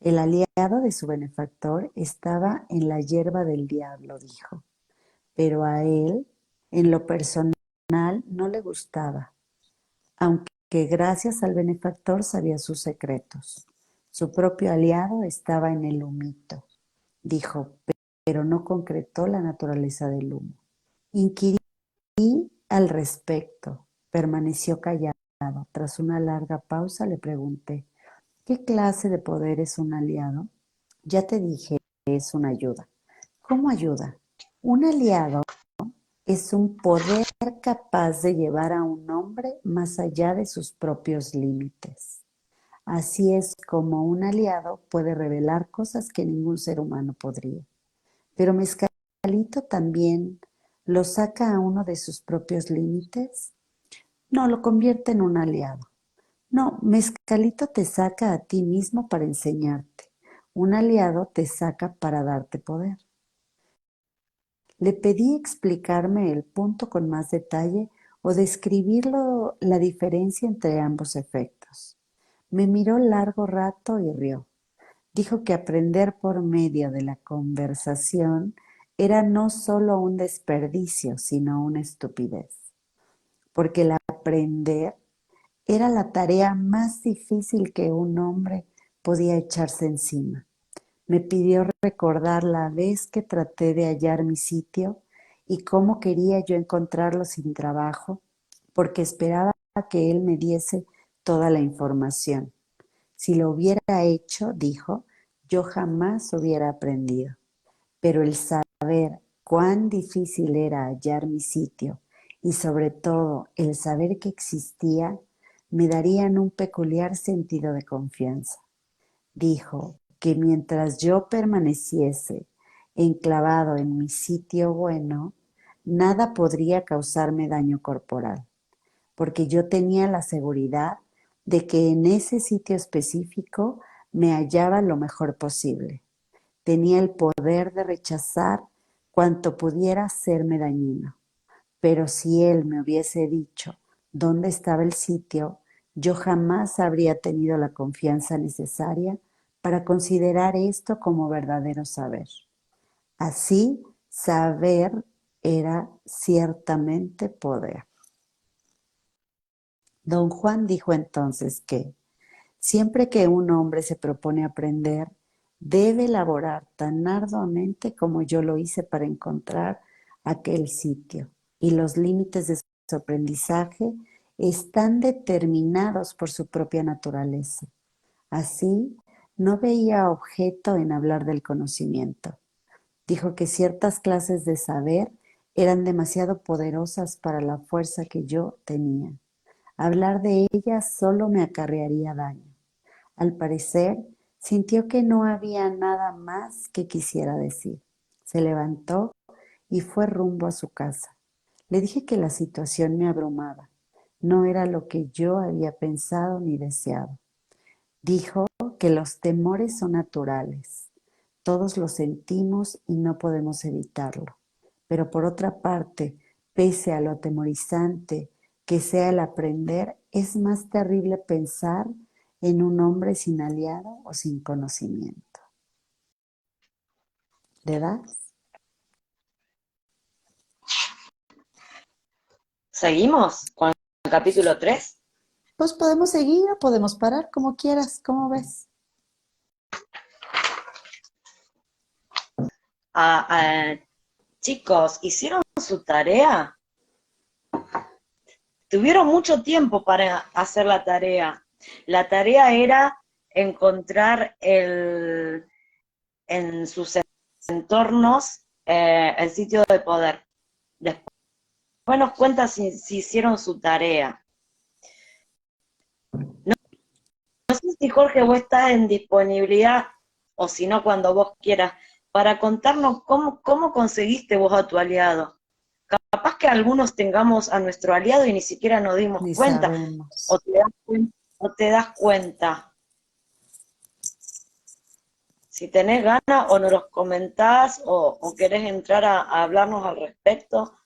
El aliado de su benefactor estaba en la hierba del diablo, dijo, pero a él, en lo personal, no le gustaba, aunque gracias al benefactor sabía sus secretos. Su propio aliado estaba en el humito, dijo, pero no concretó la naturaleza del humo. Inquirí al respecto, permaneció callado. Tras una larga pausa le pregunté, ¿qué clase de poder es un aliado? Ya te dije, es una ayuda. ¿Cómo ayuda? Un aliado es un poder capaz de llevar a un hombre más allá de sus propios límites. Así es como un aliado puede revelar cosas que ningún ser humano podría. Pero Mezcalito también lo saca a uno de sus propios límites. No, lo convierte en un aliado. No, Mezcalito te saca a ti mismo para enseñarte. Un aliado te saca para darte poder. Le pedí explicarme el punto con más detalle o describirlo la diferencia entre ambos efectos. Me miró largo rato y rió. Dijo que aprender por medio de la conversación era no solo un desperdicio, sino una estupidez. porque el aprender era la tarea más difícil que un hombre podía echarse encima. Me pidió recordar la vez que traté de hallar mi sitio y cómo quería yo encontrarlo sin trabajo, porque esperaba que él me diese toda la información. Si lo hubiera hecho, dijo, yo jamás hubiera aprendido. Pero el saber cuán difícil era hallar mi sitio y sobre todo el saber que existía, me darían un peculiar sentido de confianza. Dijo que mientras yo permaneciese enclavado en mi sitio bueno, nada podría causarme daño corporal, porque yo tenía la seguridad de que en ese sitio específico me hallaba lo mejor posible. Tenía el poder de rechazar cuanto pudiera hacerme dañino. Pero si él me hubiese dicho dónde estaba el sitio, yo jamás habría tenido la confianza necesaria para considerar esto como verdadero saber. Así, saber era ciertamente poder. Don Juan dijo entonces que siempre que un hombre se propone aprender, debe laborar tan arduamente como yo lo hice para encontrar aquel sitio. Y los límites de su aprendizaje están determinados por su propia naturaleza. Así, no veía objeto en hablar del conocimiento. Dijo que ciertas clases de saber eran demasiado poderosas para la fuerza que yo tenía. Hablar de ellas solo me acarrearía daño. Al parecer, sintió que no había nada más que quisiera decir. Se levantó y fue rumbo a su casa. Le dije que la situación me abrumaba. No era lo que yo había pensado ni deseado. Dijo que los temores son naturales. Todos los sentimos y no podemos evitarlo. Pero por otra parte, pese a lo atemorizante que sea el aprender, es más terrible pensar en un hombre sin aliado o sin conocimiento. ¿Le das? ¿Seguimos con el capítulo 3? Pues podemos seguir o podemos parar, como quieras, ¿cómo ves? Chicos, ¿hicieron su tarea? Tuvieron mucho tiempo para hacer la tarea. La tarea era encontrar en sus entornos el sitio de poder. Después nos cuenta si hicieron su tarea. No sé si Jorge vos estás en disponibilidad o si no cuando vos quieras para contarnos cómo conseguiste vos a tu aliado. Capaz que algunos tengamos a nuestro aliado y ni siquiera nos dimos Ni cuenta, sabemos. o te das cuenta. Si tenés ganas o nos los comentás o querés entrar a hablarnos al respecto,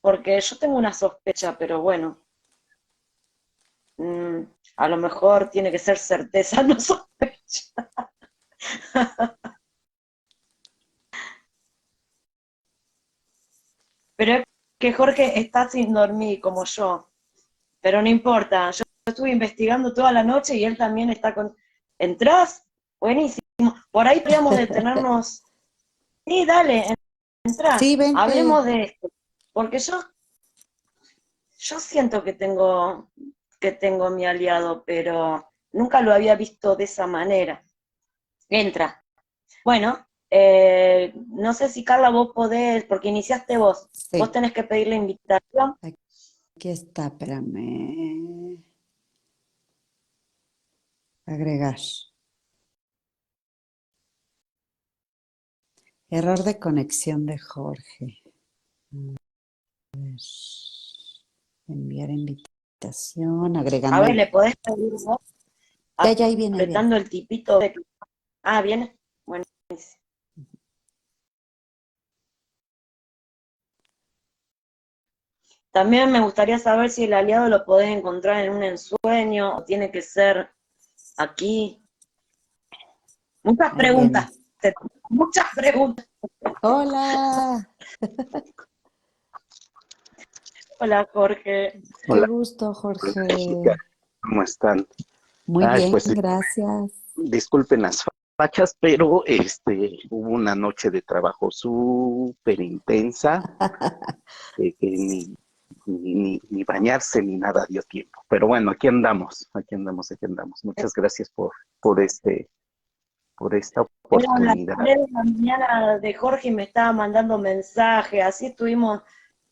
porque yo tengo una sospecha, pero bueno, a lo mejor tiene que ser certeza, no sospecha. Pero es que Jorge está sin dormir como yo, pero no importa, yo estuve investigando toda la noche y él también está con... ¿Entrás? Buenísimo. Por ahí podríamos detenernos. Sí, dale, entrá, Sí, vente. hablemos de esto. Porque yo siento que tengo mi aliado, pero nunca lo había visto de esa manera. Entra. Bueno, no sé si Carla vos podés, porque iniciaste vos Sí, tenés que pedir la invitación. aquí está, espérame. Agregar. Error de conexión de Jorge. A ver. Enviar invitación, A agregando ver, el... ¿le podés pedir vos? Ya, ahí viene, ahí viene. Apretando el tipito de... Ah, ¿viene? Bueno. También me gustaría saber si el aliado lo podés encontrar en un ensueño o tiene que ser aquí. Muchas Ahí viene. preguntas, muchas preguntas. Hola. Hola, Jorge. Qué Hola, gusto, hola, Jorge. ¿cómo están? Muy Ay, bien, pues gracias. disculpen las fachas, pero hubo una noche de trabajo súper intensa, que ni bañarse ni nada dio tiempo. Pero bueno, aquí andamos, aquí andamos, aquí andamos. Muchas gracias por por esta Eran las oportunidad. 3 de la mañana de Jorge y me estaba mandando mensajes, así estuvimos,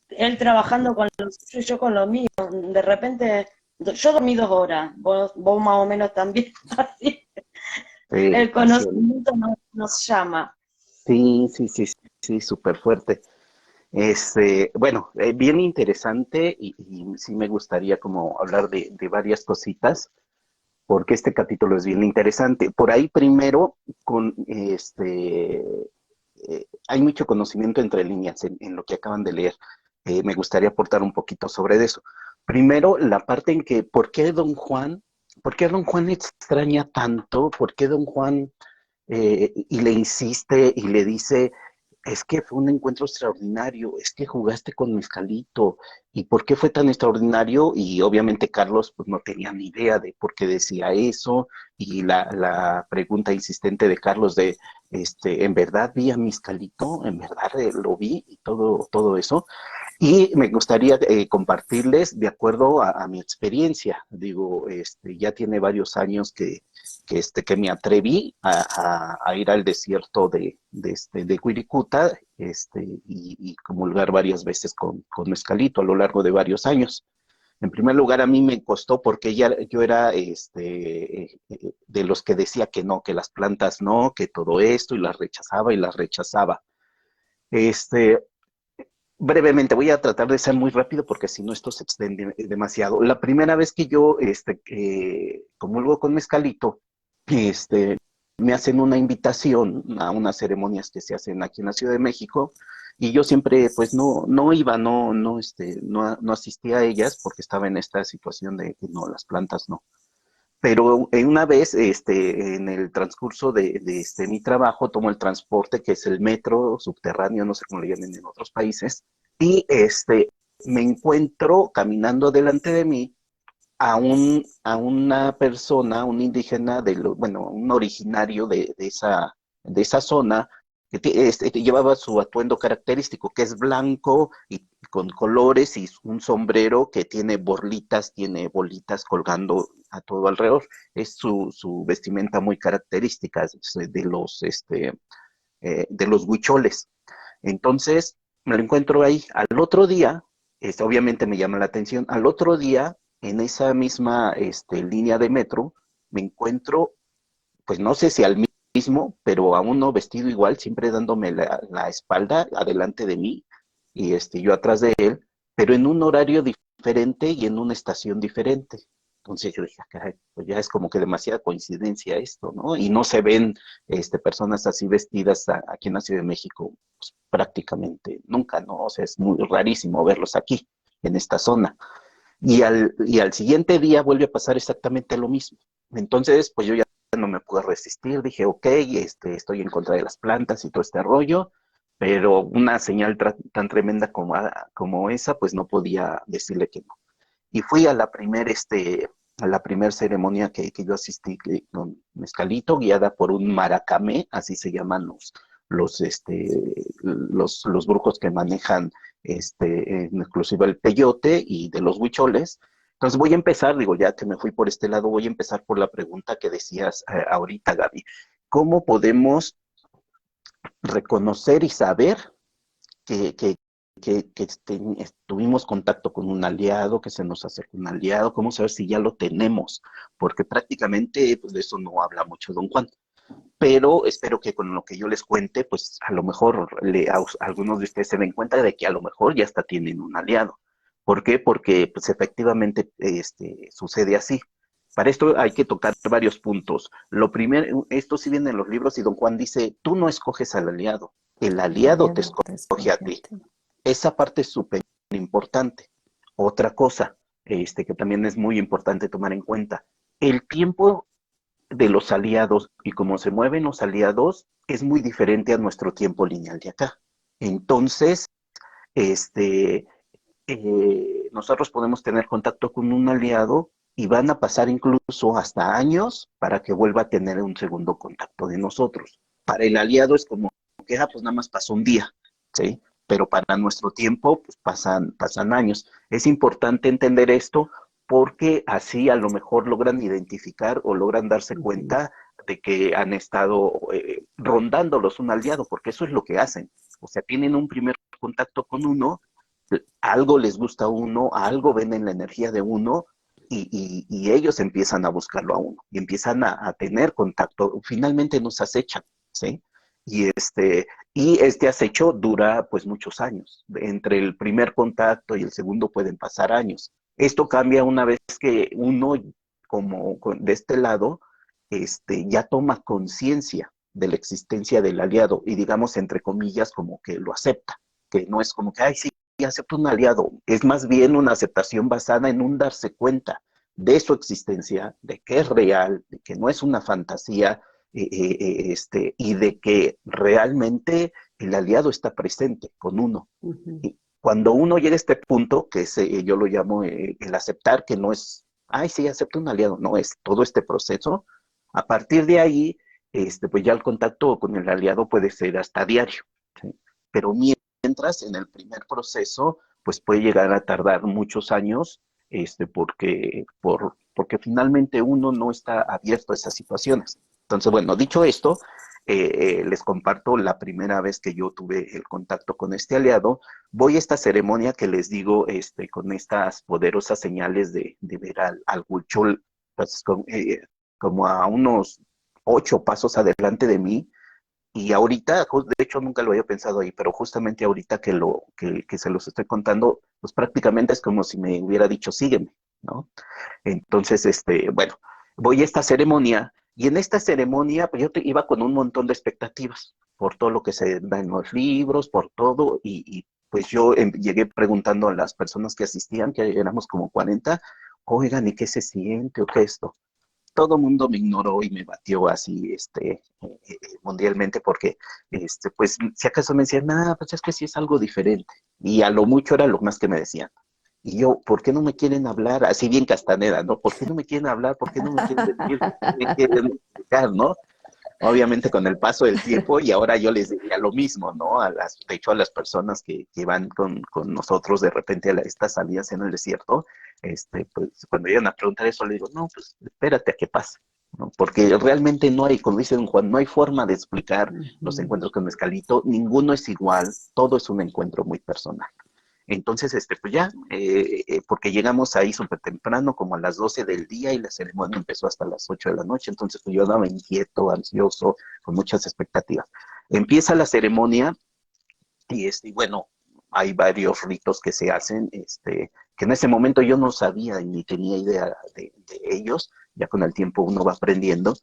él trabajando con lo suyo y yo con lo mío. De repente, yo dormí 2 horas, vos más o menos también, así el Así, conocimiento nos llama. sí, súper fuerte. Bueno, bien interesante y sí me gustaría como hablar de varias cositas, porque este capítulo es bien interesante. Por ahí primero, hay mucho conocimiento entre líneas en lo que acaban de leer. Me gustaría aportar un poquito sobre eso. Primero, la parte en que, por qué Don Juan extraña tanto? ¿Por qué Don Juan y le insiste y le dice, es que fue un encuentro extraordinario, es que jugaste con Mezcalito, ¿y por qué fue tan extraordinario? Y obviamente Carlos pues no tenía ni idea de por qué decía eso, y la pregunta insistente de Carlos de, ¿en verdad vi a Mezcalito? ¿En verdad lo vi? Y todo eso. Y me gustaría compartirles de acuerdo a mi experiencia. Digo, ya tiene varios años que me atreví a ir al desierto de Wirikuta y comulgar varias veces con Mezcalito a lo largo de varios años. En primer lugar, a mí me costó porque yo era de los que decía que no, que las plantas no, que todo esto, y las rechazaba y las rechazaba. Este, Brevemente, voy a tratar de ser muy rápido porque si no esto se extiende demasiado. La primera vez que yo comulgo con Mezcalito, este, me hacen una invitación a unas ceremonias que se hacen aquí en la Ciudad de México y yo siempre pues no iba, no asistía a ellas porque estaba en esta situación de que no, las plantas no. Pero en una vez, en el transcurso de mi trabajo, tomo el transporte, que es el metro subterráneo, no sé cómo le llaman en otros países, y me encuentro caminando delante de mí a una persona, un indígena, bueno, un originario de esa zona, que llevaba su atuendo característico, que es blanco y con colores y un sombrero que tiene bolitas colgando a todo alrededor. Es su vestimenta muy característica de los huicholes. Entonces, me lo encuentro ahí. Al otro día, obviamente me llama la atención, al otro día, en esa misma línea de metro, me encuentro, pues no sé si al mismo, pero a uno vestido igual, siempre dándome la espalda adelante de mí y yo atrás de él, pero en un horario diferente y en una estación diferente. Entonces yo dije, "Ah, caray, pues ya es como que demasiada coincidencia esto, ¿no? Y no se ven personas así vestidas aquí en la Ciudad de México pues, prácticamente nunca, ¿no? O sea, es muy rarísimo verlos aquí, en esta zona. Y al siguiente día vuelve a pasar exactamente lo mismo. Entonces, pues yo ya no me pude resistir, dije, ok, estoy en contra de las plantas y todo este rollo, pero una señal tan tremenda como esa, pues no podía decirle que no. Y fui a la primer ceremonia que yo asistí con Mezcalito, guiada por un maracamé, así se llaman los, este, los brujos que manejan en exclusiva el peyote y de los huicholes. Entonces voy a empezar, digo, ya que me fui por este lado, voy a empezar por la pregunta que decías ahorita, Gaby. ¿Cómo podemos reconocer y saber que, que, que tuvimos contacto con un aliado, que se nos acerca un aliado? ¿Cómo saber si ya lo tenemos? Porque prácticamente pues, de eso no habla mucho Don Juan. Pero espero que con lo que yo les cuente, pues a lo mejor algunos de ustedes se den cuenta de que a lo mejor ya hasta tienen un aliado. ¿Por qué? Porque pues efectivamente sucede así. Para esto hay que tocar varios puntos. Lo primero, esto sí viene en los libros y Don Juan dice, tú no escoges al aliado, el aliado te Aliado te escoge a escoge a ti. ti. Esa parte es súper importante. Otra cosa, que también es muy importante tomar en cuenta, el tiempo de los aliados y cómo se mueven los aliados es muy diferente a nuestro tiempo lineal de acá. Entonces, este, nosotros podemos tener contacto con un aliado y van a pasar incluso hasta años para que vuelva a tener un segundo contacto de nosotros. Para el aliado es como que, pues nada más pasó un día, ¿sí? Pero para nuestro tiempo, pues pasan años. Es importante entender esto porque así a lo mejor logran identificar o logran darse cuenta de que han estado rondándolos un aliado, porque eso es lo que hacen. O sea, tienen un primer contacto con uno, algo les gusta a uno, algo ven en la energía de uno, y ellos empiezan a buscarlo a uno, y empiezan a tener contacto, finalmente nos acechan, ¿sí? Y este acecho dura pues muchos años. Entre el primer contacto y el segundo pueden pasar años. Esto cambia una vez que uno, como de este lado, ya toma conciencia de la existencia del aliado y digamos, entre comillas, como que lo acepta, que no es como que, ay, sí, acepto un aliado, es más bien una aceptación basada en un darse cuenta de su existencia, de que es real, de que no es una fantasía, y de que realmente el aliado está presente con uno. Y cuando uno llega a este punto, que es, yo lo llamo el aceptar, que no es, ay, sí, acepto un aliado, no, es todo este proceso. A partir de ahí, pues ya el contacto con el aliado puede ser hasta diario, ¿sí? Pero mientras en el primer proceso, pues puede llegar a tardar muchos años, porque finalmente uno no está abierto a esas situaciones. Entonces, bueno, dicho esto, les comparto la primera vez que yo tuve el contacto con este aliado. Voy a esta ceremonia que les digo, con estas poderosas señales de ver al Huichol, pues, como a unos 8 pasos adelante de mí. Y ahorita, de hecho nunca lo había pensado ahí, pero justamente ahorita que se los estoy contando, pues prácticamente es como si me hubiera dicho, sígueme, ¿no? Entonces, bueno, voy a esta ceremonia y en esta ceremonia pues yo iba con un montón de expectativas por todo lo que se da en los libros, por todo, y pues yo llegué preguntando a las personas que asistían, que éramos como 40, oigan, ¿y qué se siente o qué es esto? Todo el mundo me ignoró y me batió así, mundialmente, porque, pues, si acaso me decían, nada, pues es que sí es algo diferente. Y a lo mucho era lo más que me decían. Y yo, ¿por qué no me quieren hablar? Así bien Castaneda, ¿no? ¿Por qué no me quieren hablar? ¿Por qué no me quieren decir? ¿Por qué me quieren explicar, no? Obviamente con el paso del tiempo, y ahora yo les diría lo mismo, ¿no? De hecho, a las personas que van con nosotros de repente a estas salidas en el desierto, pues cuando llegan a preguntar eso, le digo, no, pues espérate a que pase, ¿no? Porque realmente no hay, como dice don Juan, no hay forma de explicar los encuentros con mezcalito, ninguno es igual, todo es un encuentro muy personal. Entonces, pues ya, porque llegamos ahí súper temprano, como a las 12 del día, y la ceremonia empezó hasta las 8 de la noche, entonces pues yo andaba inquieto, ansioso, con muchas expectativas. Empieza la ceremonia, y bueno, hay varios ritos que se hacen, que en ese momento yo no sabía ni tenía idea de ellos, ya con el tiempo uno va aprendiendo,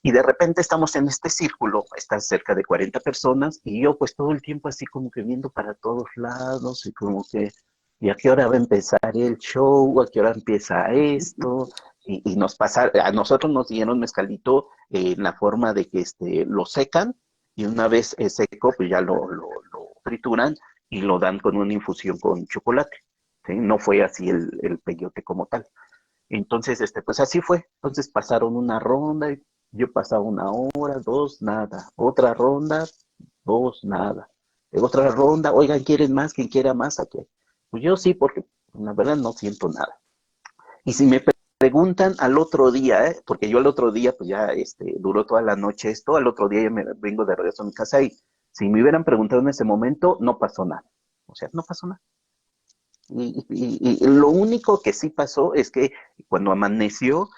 y de repente estamos en este círculo, están cerca de 40 personas, y yo pues todo el tiempo así como que viendo para todos lados, y como que, ¿y a qué hora va a empezar el show? ¿A qué hora empieza esto? Y a nosotros nos dieron mezcalito en la forma de que lo secan, y una vez seco, pues ya lo trituran, y lo dan con una infusión con chocolate, ¿sí? No fue así el peyote como tal. Entonces, pues así fue. Entonces pasaron una ronda, y yo pasaba una hora, dos, nada. Otra ronda, dos, nada. Otra ronda, oigan, ¿quieren más? ¿Quién quiera más? ¿A qué? Pues yo sí, porque la verdad no siento nada. Y si me preguntan al otro día, porque yo al otro día, pues ya duró toda la noche esto, al otro día yo me vengo de regreso a mi casa, y si me hubieran preguntado en ese momento, no pasó nada. O sea, no pasó nada. Y lo único que sí pasó es que cuando amaneció,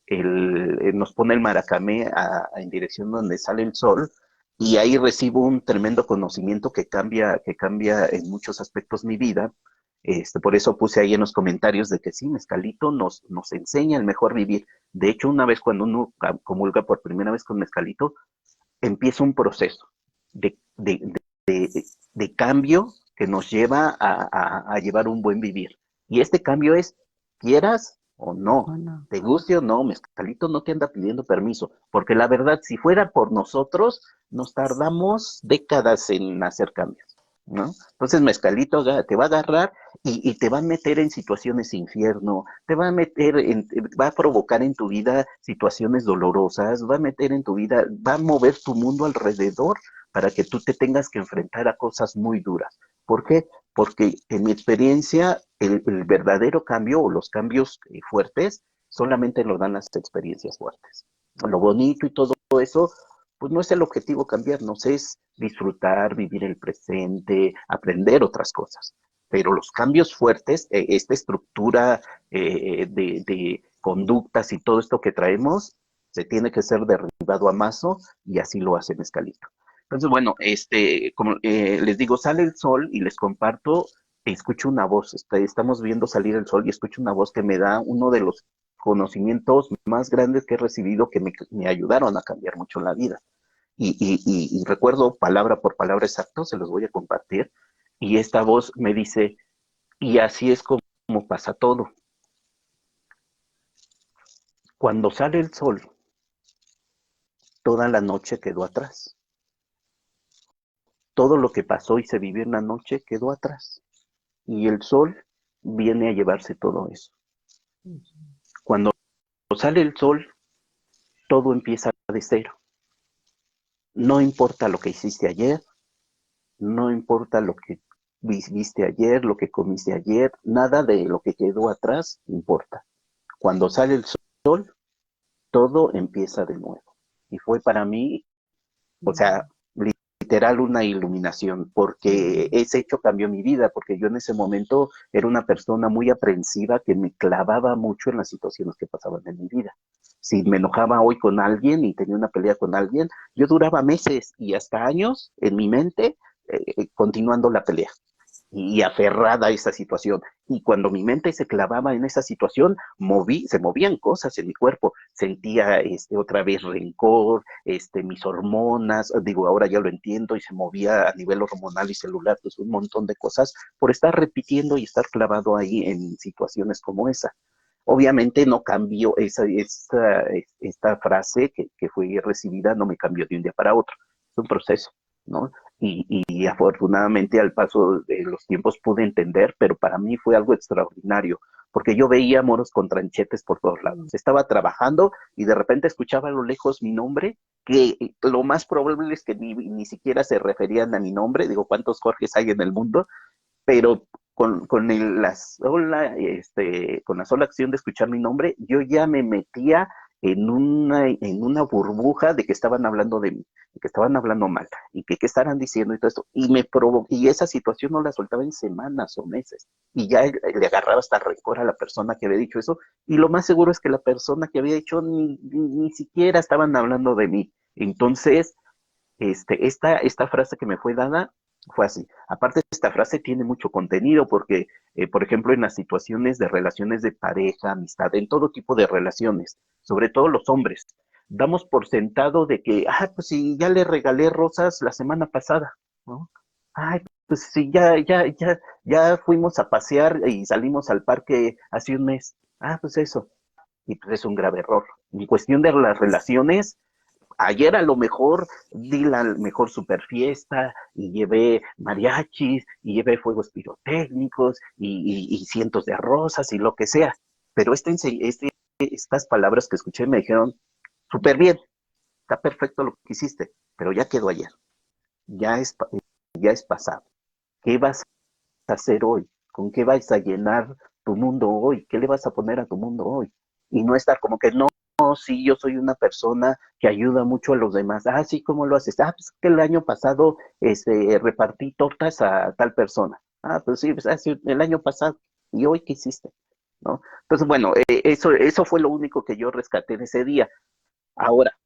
nos pone el maracamé en dirección donde sale el sol, y ahí recibo un tremendo conocimiento que cambia en muchos aspectos mi vida. Por eso puse ahí en los comentarios de que sí, mezcalito nos enseña el mejor vivir. De hecho, una vez cuando uno comulga por primera vez con mezcalito, empieza un proceso de, de, de cambio que nos lleva a llevar un buen vivir. Y este cambio es, quieras o no, te guste o no, mezcalito no te anda pidiendo permiso, porque la verdad, si fuera por nosotros, nos tardamos décadas en hacer cambios, ¿no? Entonces mezcalito te va a agarrar y te va a meter en situaciones infierno, te va a meter va a provocar en tu vida situaciones dolorosas, va a meter en tu vida, va a mover tu mundo alrededor para que tú te tengas que enfrentar a cosas muy duras. ¿Por qué? Porque en mi experiencia, el verdadero cambio o los cambios fuertes solamente lo dan las experiencias fuertes. Lo bonito y todo eso, pues no es el objetivo cambiarnos, es disfrutar, vivir el presente, aprender otras cosas. Pero los cambios fuertes, esta estructura de conductas y todo esto que traemos, se tiene que ser derribado a mazo y así lo hace Mezcalito. Entonces, bueno, como les digo, sale el sol y les comparto, escucho una voz, estamos viendo salir el sol y escucho una voz que me da uno de los conocimientos más grandes que he recibido que me ayudaron a cambiar mucho la vida. Y recuerdo palabra por palabra exacto, se los voy a compartir, y esta voz me dice, y así es como pasa todo. Cuando sale el sol, toda la noche quedó atrás. Todo lo que pasó y se vivió en la noche quedó atrás. Y el sol viene a llevarse todo eso. Cuando sale el sol, todo empieza de cero. No importa lo que hiciste ayer, no importa lo que viste ayer, lo que comiste ayer, nada de lo que quedó atrás importa. Cuando sale el sol, todo empieza de nuevo. Y fue para mí, o sea, literal una iluminación, porque ese hecho cambió mi vida, porque yo en ese momento era una persona muy aprensiva que me clavaba mucho en las situaciones que pasaban en mi vida. Si me enojaba hoy con alguien y tenía una pelea con alguien, yo duraba meses y hasta años en mi mente continuando la pelea y aferrada a esa situación. Y cuando mi mente se clavaba en esa situación, se movían cosas en mi cuerpo. Sentía otra vez rencor, mis hormonas, digo, ahora ya lo entiendo, y se movía a nivel hormonal y celular, pues un montón de cosas por estar repitiendo y estar clavado ahí en situaciones como esa. Obviamente no cambió esta frase que fue recibida, no me cambió de un día para otro. Es un proceso, ¿no? Y afortunadamente al paso de los tiempos pude entender, pero para mí fue algo extraordinario, porque yo veía moros con tranchetes por todos lados. Estaba trabajando y de repente escuchaba a lo lejos mi nombre, que lo más probable es que ni siquiera se referían a mi nombre, digo, ¿cuántos Jorges hay en el mundo? Pero con la sola acción de escuchar mi nombre, yo ya me metía en una burbuja de que estaban hablando de mí, de que estaban hablando mal, y que qué estarán diciendo y todo esto, y esa situación no la soltaba en semanas o meses, y ya le agarraba hasta rencor a la persona que había dicho eso, y lo más seguro es que la persona que había dicho ni siquiera estaban hablando de mí. Entonces, esta frase que me fue dada fue así. Aparte, esta frase tiene mucho contenido porque, por ejemplo, en las situaciones de relaciones de pareja, amistad, en todo tipo de relaciones, sobre todo los hombres, damos por sentado de que, pues sí, ya le regalé rosas la semana pasada, ¿no? Ay, pues sí, ya fuimos a pasear y salimos al parque hace un mes. Pues eso. Y pues es un grave error. En cuestión de las relaciones, ayer a lo mejor di la mejor super fiesta y llevé mariachis y llevé fuegos pirotécnicos y cientos de rosas y lo que sea. Pero estas palabras que escuché me dijeron, súper bien, está perfecto lo que hiciste, pero ya quedó ayer, ya es, ya es pasado. ¿Qué vas a hacer hoy? ¿Con qué vas a llenar tu mundo hoy? ¿Qué le vas a poner a tu mundo hoy? Y no estar como que no, sí, yo soy una persona que ayuda mucho a los demás. Sí, ¿cómo lo haces? Pues que el año pasado repartí tortas a tal persona. Pues sí, pues, el año pasado. ¿Y hoy qué hiciste? ¿No? Entonces, bueno, eso fue lo único que yo rescaté de ese día. Ahora,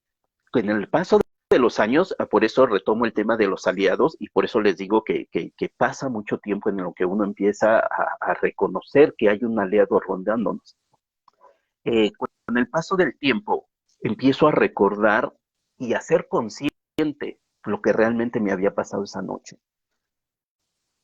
en el paso de los años, por eso retomo el tema de los aliados y por eso les digo que pasa mucho tiempo en lo que uno empieza a reconocer que hay un aliado rondándonos. Con el paso del tiempo, empiezo a recordar y a ser consciente lo que realmente me había pasado esa noche.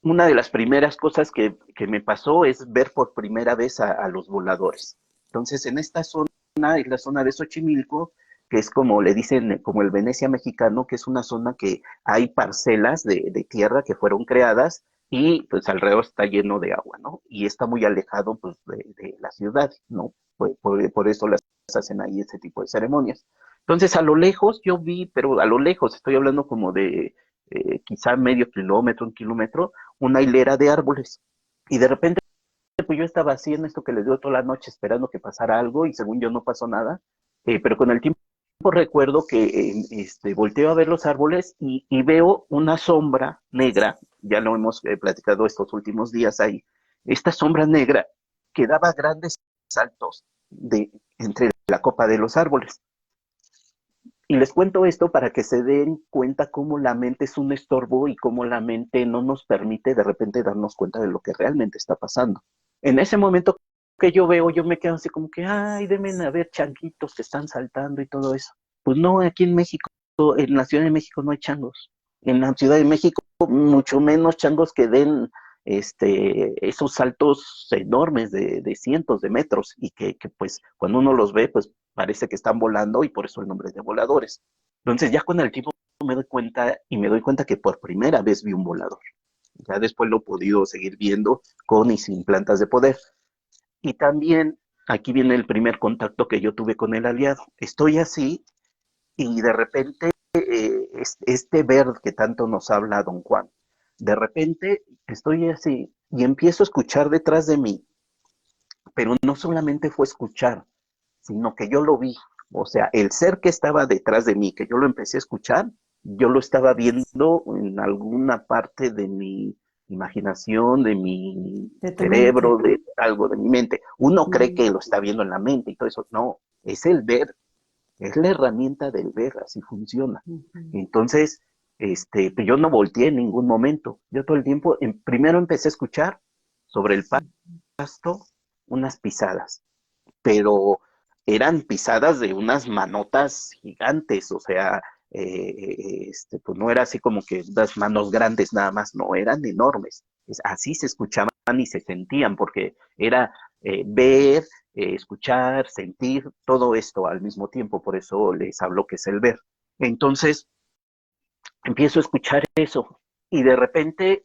Una de las primeras cosas que me pasó es ver por primera vez a los voladores. Entonces, en esta zona, es la zona de Xochimilco, que es como le dicen, como el Venecia mexicano, que es una zona que hay parcelas de tierra que fueron creadas y pues alrededor está lleno de agua, ¿no? Y está muy alejado pues de la ciudad, ¿no? Por eso las hacen ahí ese tipo de ceremonias. Entonces a lo lejos yo vi, pero a lo lejos, estoy hablando como de quizá medio kilómetro, un kilómetro, una hilera de árboles. Y de repente pues yo estaba así en esto que les dio toda la noche esperando que pasara algo y según yo no pasó nada, pero con el tiempo recuerdo que volteo a ver los árboles y veo una sombra negra, ya lo hemos platicado estos últimos días ahí, esta sombra negra que daba grandes saltos entre la copa de los árboles. Y les cuento esto para que se den cuenta cómo la mente es un estorbo y cómo la mente no nos permite de repente darnos cuenta de lo que realmente está pasando. En ese momento que yo veo, yo me quedo así como que, ay, deben haber changuitos que están saltando y todo eso. Pues no, aquí en México, en la Ciudad de México no hay changos. En la Ciudad de México, mucho menos changos que den esos saltos enormes de cientos de metros y que pues cuando uno los ve, pues parece que están volando y por eso el nombre de voladores. Entonces ya con el tiempo me doy cuenta y me doy cuenta que por primera vez vi un volador. Ya después lo he podido seguir viendo con y sin plantas de poder. Y también aquí viene el primer contacto que yo tuve con el aliado. Estoy así y de repente este ver que tanto nos habla don Juan, de repente estoy así y empiezo a escuchar detrás de mí, pero no solamente fue escuchar, sino que yo lo vi. O sea, el ser que estaba detrás de mí, que yo lo empecé a escuchar, yo lo estaba viendo en alguna parte de mi imaginación, de mi De tu cerebro, mente. de algo de mi mente. Uno cree Mm. que lo está viendo en la mente y todo eso. No, es el ver, es la herramienta del ver, así funciona. Ujú. Entonces, pues yo no volteé en ningún momento. Yo todo el tiempo, primero empecé a escuchar sobre el Sí. pasto unas pisadas, pero eran pisadas de unas manotas gigantes, o sea, pues no era así como que unas manos grandes nada más, no, eran enormes. Así se escuchaban y se sentían, porque era ver, escuchar, sentir, todo esto al mismo tiempo, por eso les hablo que es el ver. Entonces, empiezo a escuchar eso y de repente,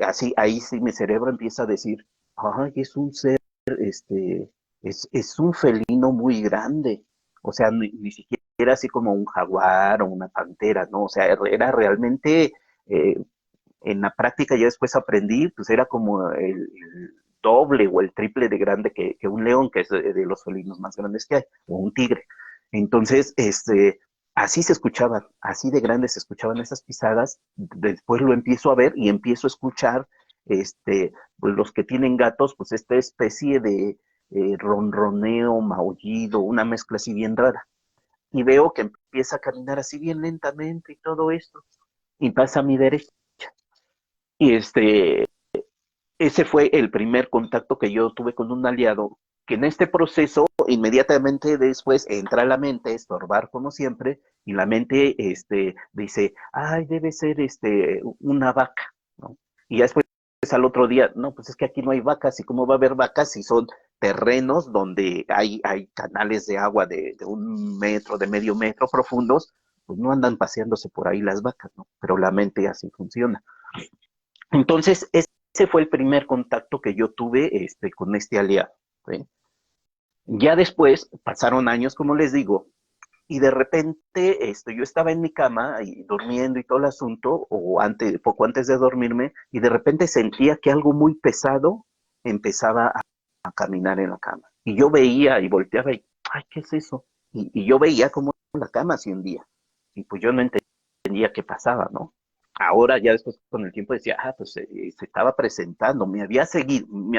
así, ahí sí mi cerebro empieza a decir, ay, es un ser, este, es un felino muy grande, o sea, ni siquiera así como un jaguar o una pantera, ¿no? O sea, era realmente, en la práctica ya después aprendí, pues era como el doble o el triple de grande que un león, que es de los felinos más grandes que hay, o un tigre. Entonces, así se escuchaban, así de grandes se escuchaban esas pisadas. Después lo empiezo a ver y empiezo a escuchar, pues los que tienen gatos, pues esta especie de ronroneo, maullido, una mezcla así bien rara. Y veo que empieza a caminar así bien lentamente y todo esto. Y pasa a mi derecha. Y ese fue el primer contacto que yo tuve con un aliado, que en este proceso, inmediatamente después entra a la mente, estorbar como siempre, y la mente dice, ay, debe ser una vaca, ¿no? Y ya después al otro día, no, pues es que aquí no hay vacas, y cómo va a haber vacas si son terrenos donde hay canales de agua de 1 metro, de medio metro profundos, pues no andan paseándose por ahí las vacas, ¿no? Pero la mente así funciona. Entonces, ese fue el primer contacto que yo tuve con este aliado. ¿Sí? Ya después, pasaron años, como les digo, y de repente yo estaba en mi cama y durmiendo y todo el asunto, o poco antes de dormirme, y de repente sentía que algo muy pesado empezaba a caminar en la cama. Y yo veía y volteaba y, ay, ¿qué es eso? Y yo veía como la cama se hundía. Y pues yo no entendía qué pasaba, ¿no? Ahora ya después con el tiempo decía, pues se estaba presentando, me había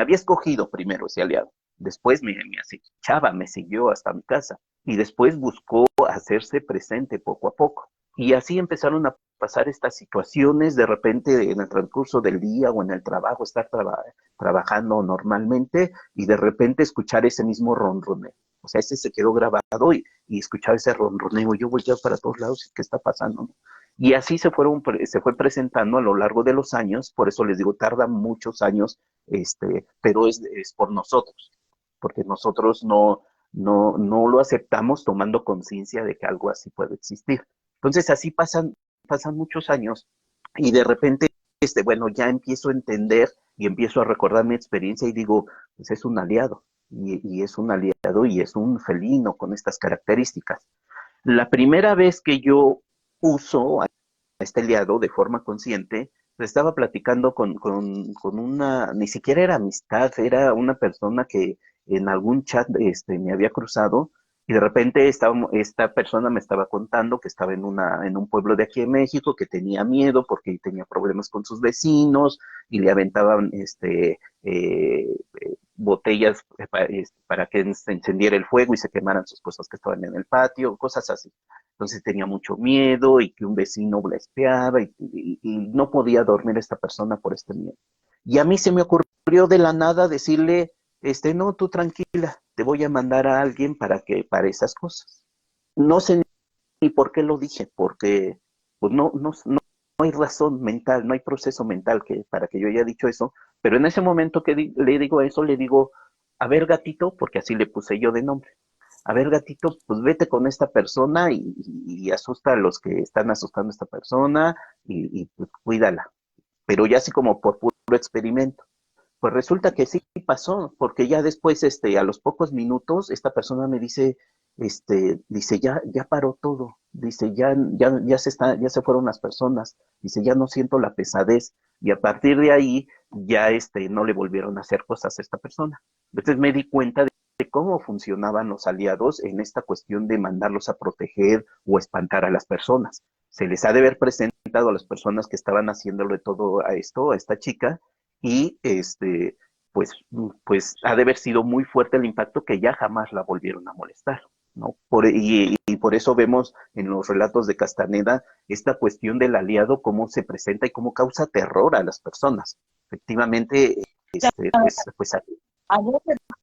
escogido primero ese aliado, después me acechaba, me siguió hasta mi casa y después buscó hacerse presente poco a poco. Y así empezaron a pasar estas situaciones, de repente en el transcurso del día o en el trabajo, estar trabajando normalmente y de repente escuchar ese mismo ronroneo. O sea, ese se quedó grabado y escuchaba ese ronroneo. Yo volteaba para todos lados, ¿qué está pasando? Y así se fue presentando a lo largo de los años, por eso les digo, tarda muchos años, pero es por nosotros, porque nosotros no lo aceptamos tomando conciencia de que algo así puede existir. Entonces así pasan muchos años y de repente bueno, ya empiezo a entender y empiezo a recordar mi experiencia y digo, pues es un aliado, y es un aliado y es un felino con estas características. La primera vez que yo uso a este aliado de forma consciente, estaba platicando con una, ni siquiera era amistad, era una persona que en algún chat me había cruzado y de repente esta persona me estaba contando que estaba en un pueblo de aquí en México, que tenía miedo porque tenía problemas con sus vecinos y le aventaban botellas para que se encendiera el fuego y se quemaran sus cosas que estaban en el patio, cosas así. Entonces tenía mucho miedo y que un vecino la espiaba y no podía dormir esta persona por este miedo. Y a mí se me ocurrió de la nada decirle, no, tú tranquila, te voy a mandar a alguien para esas cosas. No sé ni por qué lo dije, porque pues no hay razón mental, no hay proceso mental para que yo haya dicho eso, pero en ese momento que le digo eso, le digo, a ver gatito, porque así le puse yo de nombre, a ver gatito, pues vete con esta persona y asusta a los que están asustando a esta persona y pues cuídala, pero ya así como por puro experimento. Pues resulta que sí pasó, porque ya después, a los pocos minutos, esta persona me dice, dice, ya paró todo, dice, ya se fueron las personas, dice, ya no siento la pesadez, y a partir de ahí, ya, no le volvieron a hacer cosas a esta persona. Entonces me di cuenta de cómo funcionaban los aliados en esta cuestión de mandarlos a proteger o espantar a las personas. Se les ha de haber presentado a las personas que estaban haciéndole todo a esto, a esta chica, y pues ha de haber sido muy fuerte el impacto que ya jamás la volvieron a molestar, ¿no? Y por eso vemos en los relatos de Castaneda esta cuestión del aliado, cómo se presenta y cómo causa terror a las personas. Efectivamente, pues A vos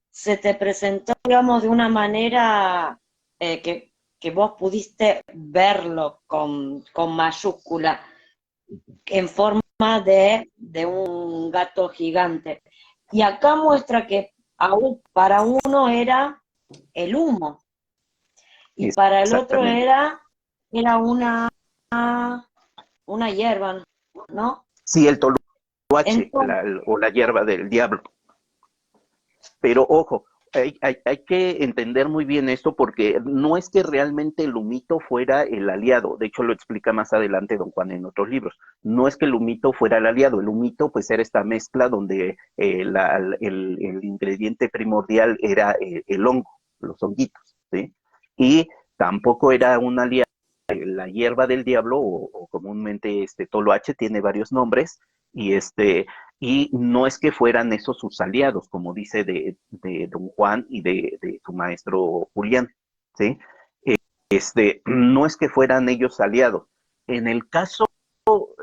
se te presentó, digamos, de una manera que vos pudiste verlo con mayúscula, en forma de un gato gigante. Y acá muestra que aún para uno era el humo y para el otro exactamente. era una hierba, ¿no? Sí, el toloache Entonces, o la hierba del diablo. Pero ojo, hay que entender muy bien esto porque no es que realmente el humito fuera el aliado, de hecho lo explica más adelante don Juan en otros libros, no es que el humito fuera el aliado, el humito pues era esta mezcla donde el ingrediente primordial era el hongo, los honguitos, ¿sí? Y tampoco era un aliado, la hierba del diablo o comúnmente toloache tiene varios nombres y y no es que fueran esos sus aliados, como dice de don Juan y de su maestro Julián, ¿sí? No es que fueran ellos aliados. En el caso,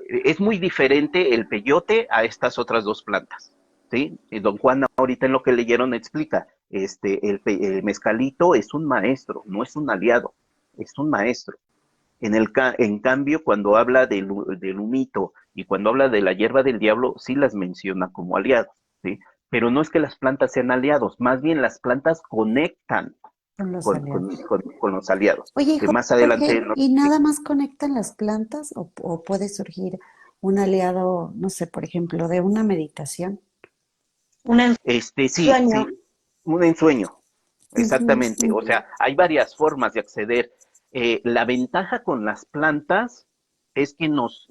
es muy diferente el peyote a estas otras dos plantas, ¿sí? Don Juan ahorita en lo que leyeron explica, el mezcalito es un maestro, no es un aliado, es un maestro. En cambio, cuando habla del humito y cuando habla de la hierba del diablo, sí las menciona como aliados, ¿sí? Pero no es que las plantas sean aliados, más bien las plantas conectan Son los aliados. con los aliados, Oye, que más adelante... Jorge, ¿y nada más conectan las plantas o puede surgir un aliado, no sé, por ejemplo, de una meditación? un Sí, ensueño. sí, un ensueño, Ujú, exactamente. O ujú. sea, hay varias formas de acceder. La ventaja con las plantas es que nos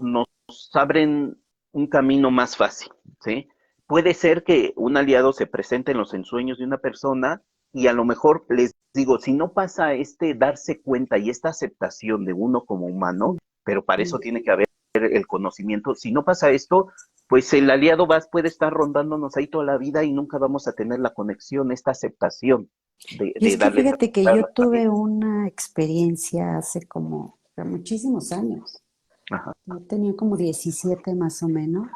abren un camino más fácil, ¿sí? Puede ser que un aliado se presente en los ensueños de una persona y a lo mejor les digo, si no pasa darse cuenta y esta aceptación de uno como humano, pero para eso tiene que haber el conocimiento, si no pasa esto, pues el aliado puede estar rondándonos ahí toda la vida y nunca vamos a tener la conexión, esta aceptación Y es de que darle fíjate que a yo nuestra vida. tuve una experiencia hace como muchísimos años. Ajá. Yo tenía como 17 más o menos,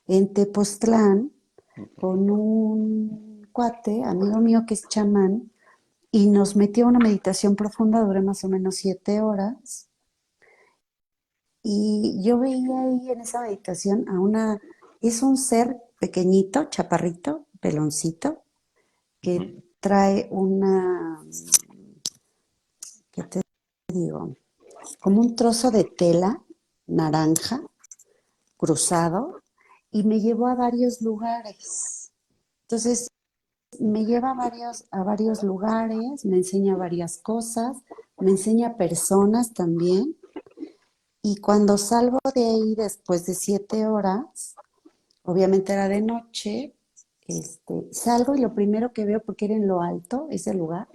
en Tepoztlán, con un cuate, amigo mío que es chamán, y nos metió a una meditación profunda, duré más o menos 7 horas. Y yo veía ahí en esa meditación es un ser pequeñito, chaparrito, peloncito, que Uh-huh. trae ¿qué te digo? Como un trozo de tela naranja cruzado y me llevó a varios lugares. Entonces, me lleva a varios lugares, me enseña varias cosas, me enseña personas también. Y cuando salgo de ahí después de 7 horas, obviamente era de noche, salgo y lo primero que veo, porque era en lo alto ese lugar,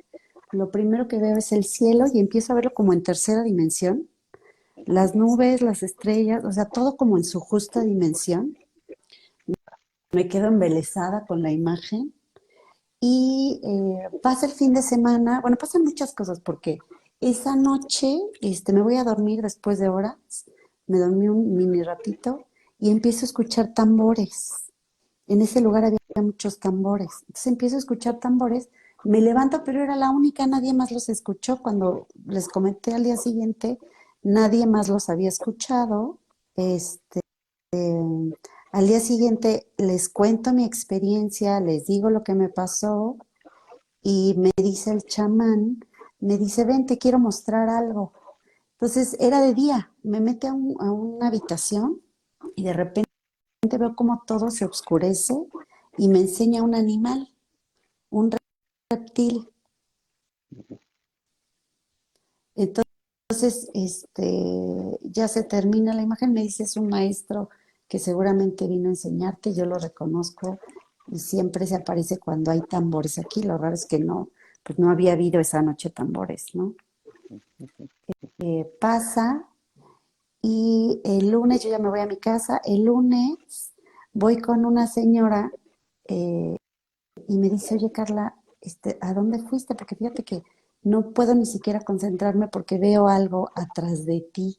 lo primero que veo es el cielo y empiezo a verlo como en tercera dimensión, las nubes, las estrellas, o sea, todo como en su justa dimensión. Me quedo embelesada con la imagen y pasa el fin de semana, bueno, pasan muchas cosas porque esa noche me voy a dormir después de horas, me dormí un mini ratito y empiezo a escuchar tambores. En ese lugar había muchos tambores. Entonces empiezo a escuchar tambores, me levanto, pero era la única, nadie más los escuchó. Cuando les comenté al día siguiente, nadie más los había escuchado. Este, Al día siguiente les cuento mi experiencia, les digo lo que me pasó y me dice el chamán, me dice, ven, te quiero mostrar algo. Entonces era de día, me mete a una habitación y de repente veo como todo se oscurece y me enseña un animal, un reptil. Entonces, ya se termina la imagen, me dice, es un maestro que seguramente vino a enseñarte, yo lo reconozco y siempre se aparece cuando hay tambores aquí. Lo raro es que no, pues no había habido esa noche tambores, ¿no? Pasa y el lunes yo ya me voy a mi casa, el lunes voy con una señora eh, y me dice, oye Carla, ¿a dónde fuiste? Porque fíjate que no puedo ni siquiera concentrarme porque veo algo atrás de ti.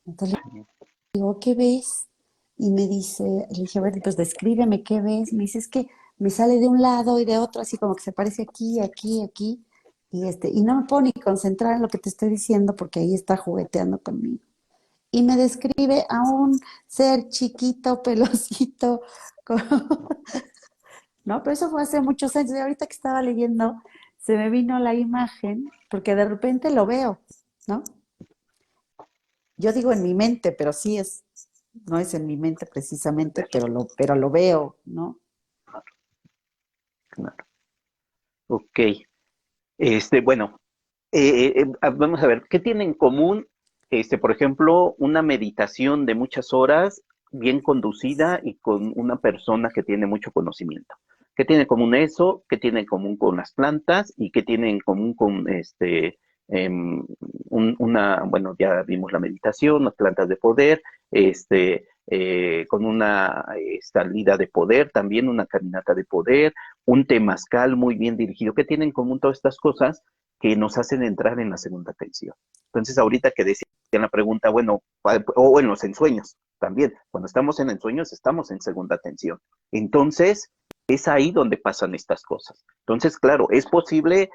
Entonces le digo, ¿qué ves? Y me dice, le dije, a ver, pues descríbeme qué ves. Me dice, es que me sale de un lado y de otro, así como que se parece aquí, aquí, aquí. Y no me puedo ni concentrar en lo que te estoy diciendo porque ahí está jugueteando conmigo. Y me describe a un ser chiquito, pelosito, con, ¿no? Pero eso fue hace muchos años y ahorita que estaba leyendo se me vino la imagen porque de repente lo veo, ¿no? Yo digo en mi mente, pero sí es, no es en mi mente precisamente, pero lo veo, ¿no? Claro. Ok. Bueno, vamos a ver, ¿qué tiene en común, por ejemplo, una meditación de muchas horas bien conducida y con una persona que tiene mucho conocimiento? ¿Qué tiene en común eso? ¿Qué tiene en común con las plantas? ¿Y qué tiene en común con bueno, ya vimos la meditación, las plantas de poder, con una salida de poder, también una caminata de poder, un temazcal muy bien dirigido? ¿Qué tienen en común todas estas cosas que nos hacen entrar en la segunda tensión? Entonces, ahorita que decía la pregunta, bueno, o en los ensueños también, cuando estamos en ensueños estamos en segunda tensión. Entonces, es ahí donde pasan estas cosas. Entonces, claro, es posible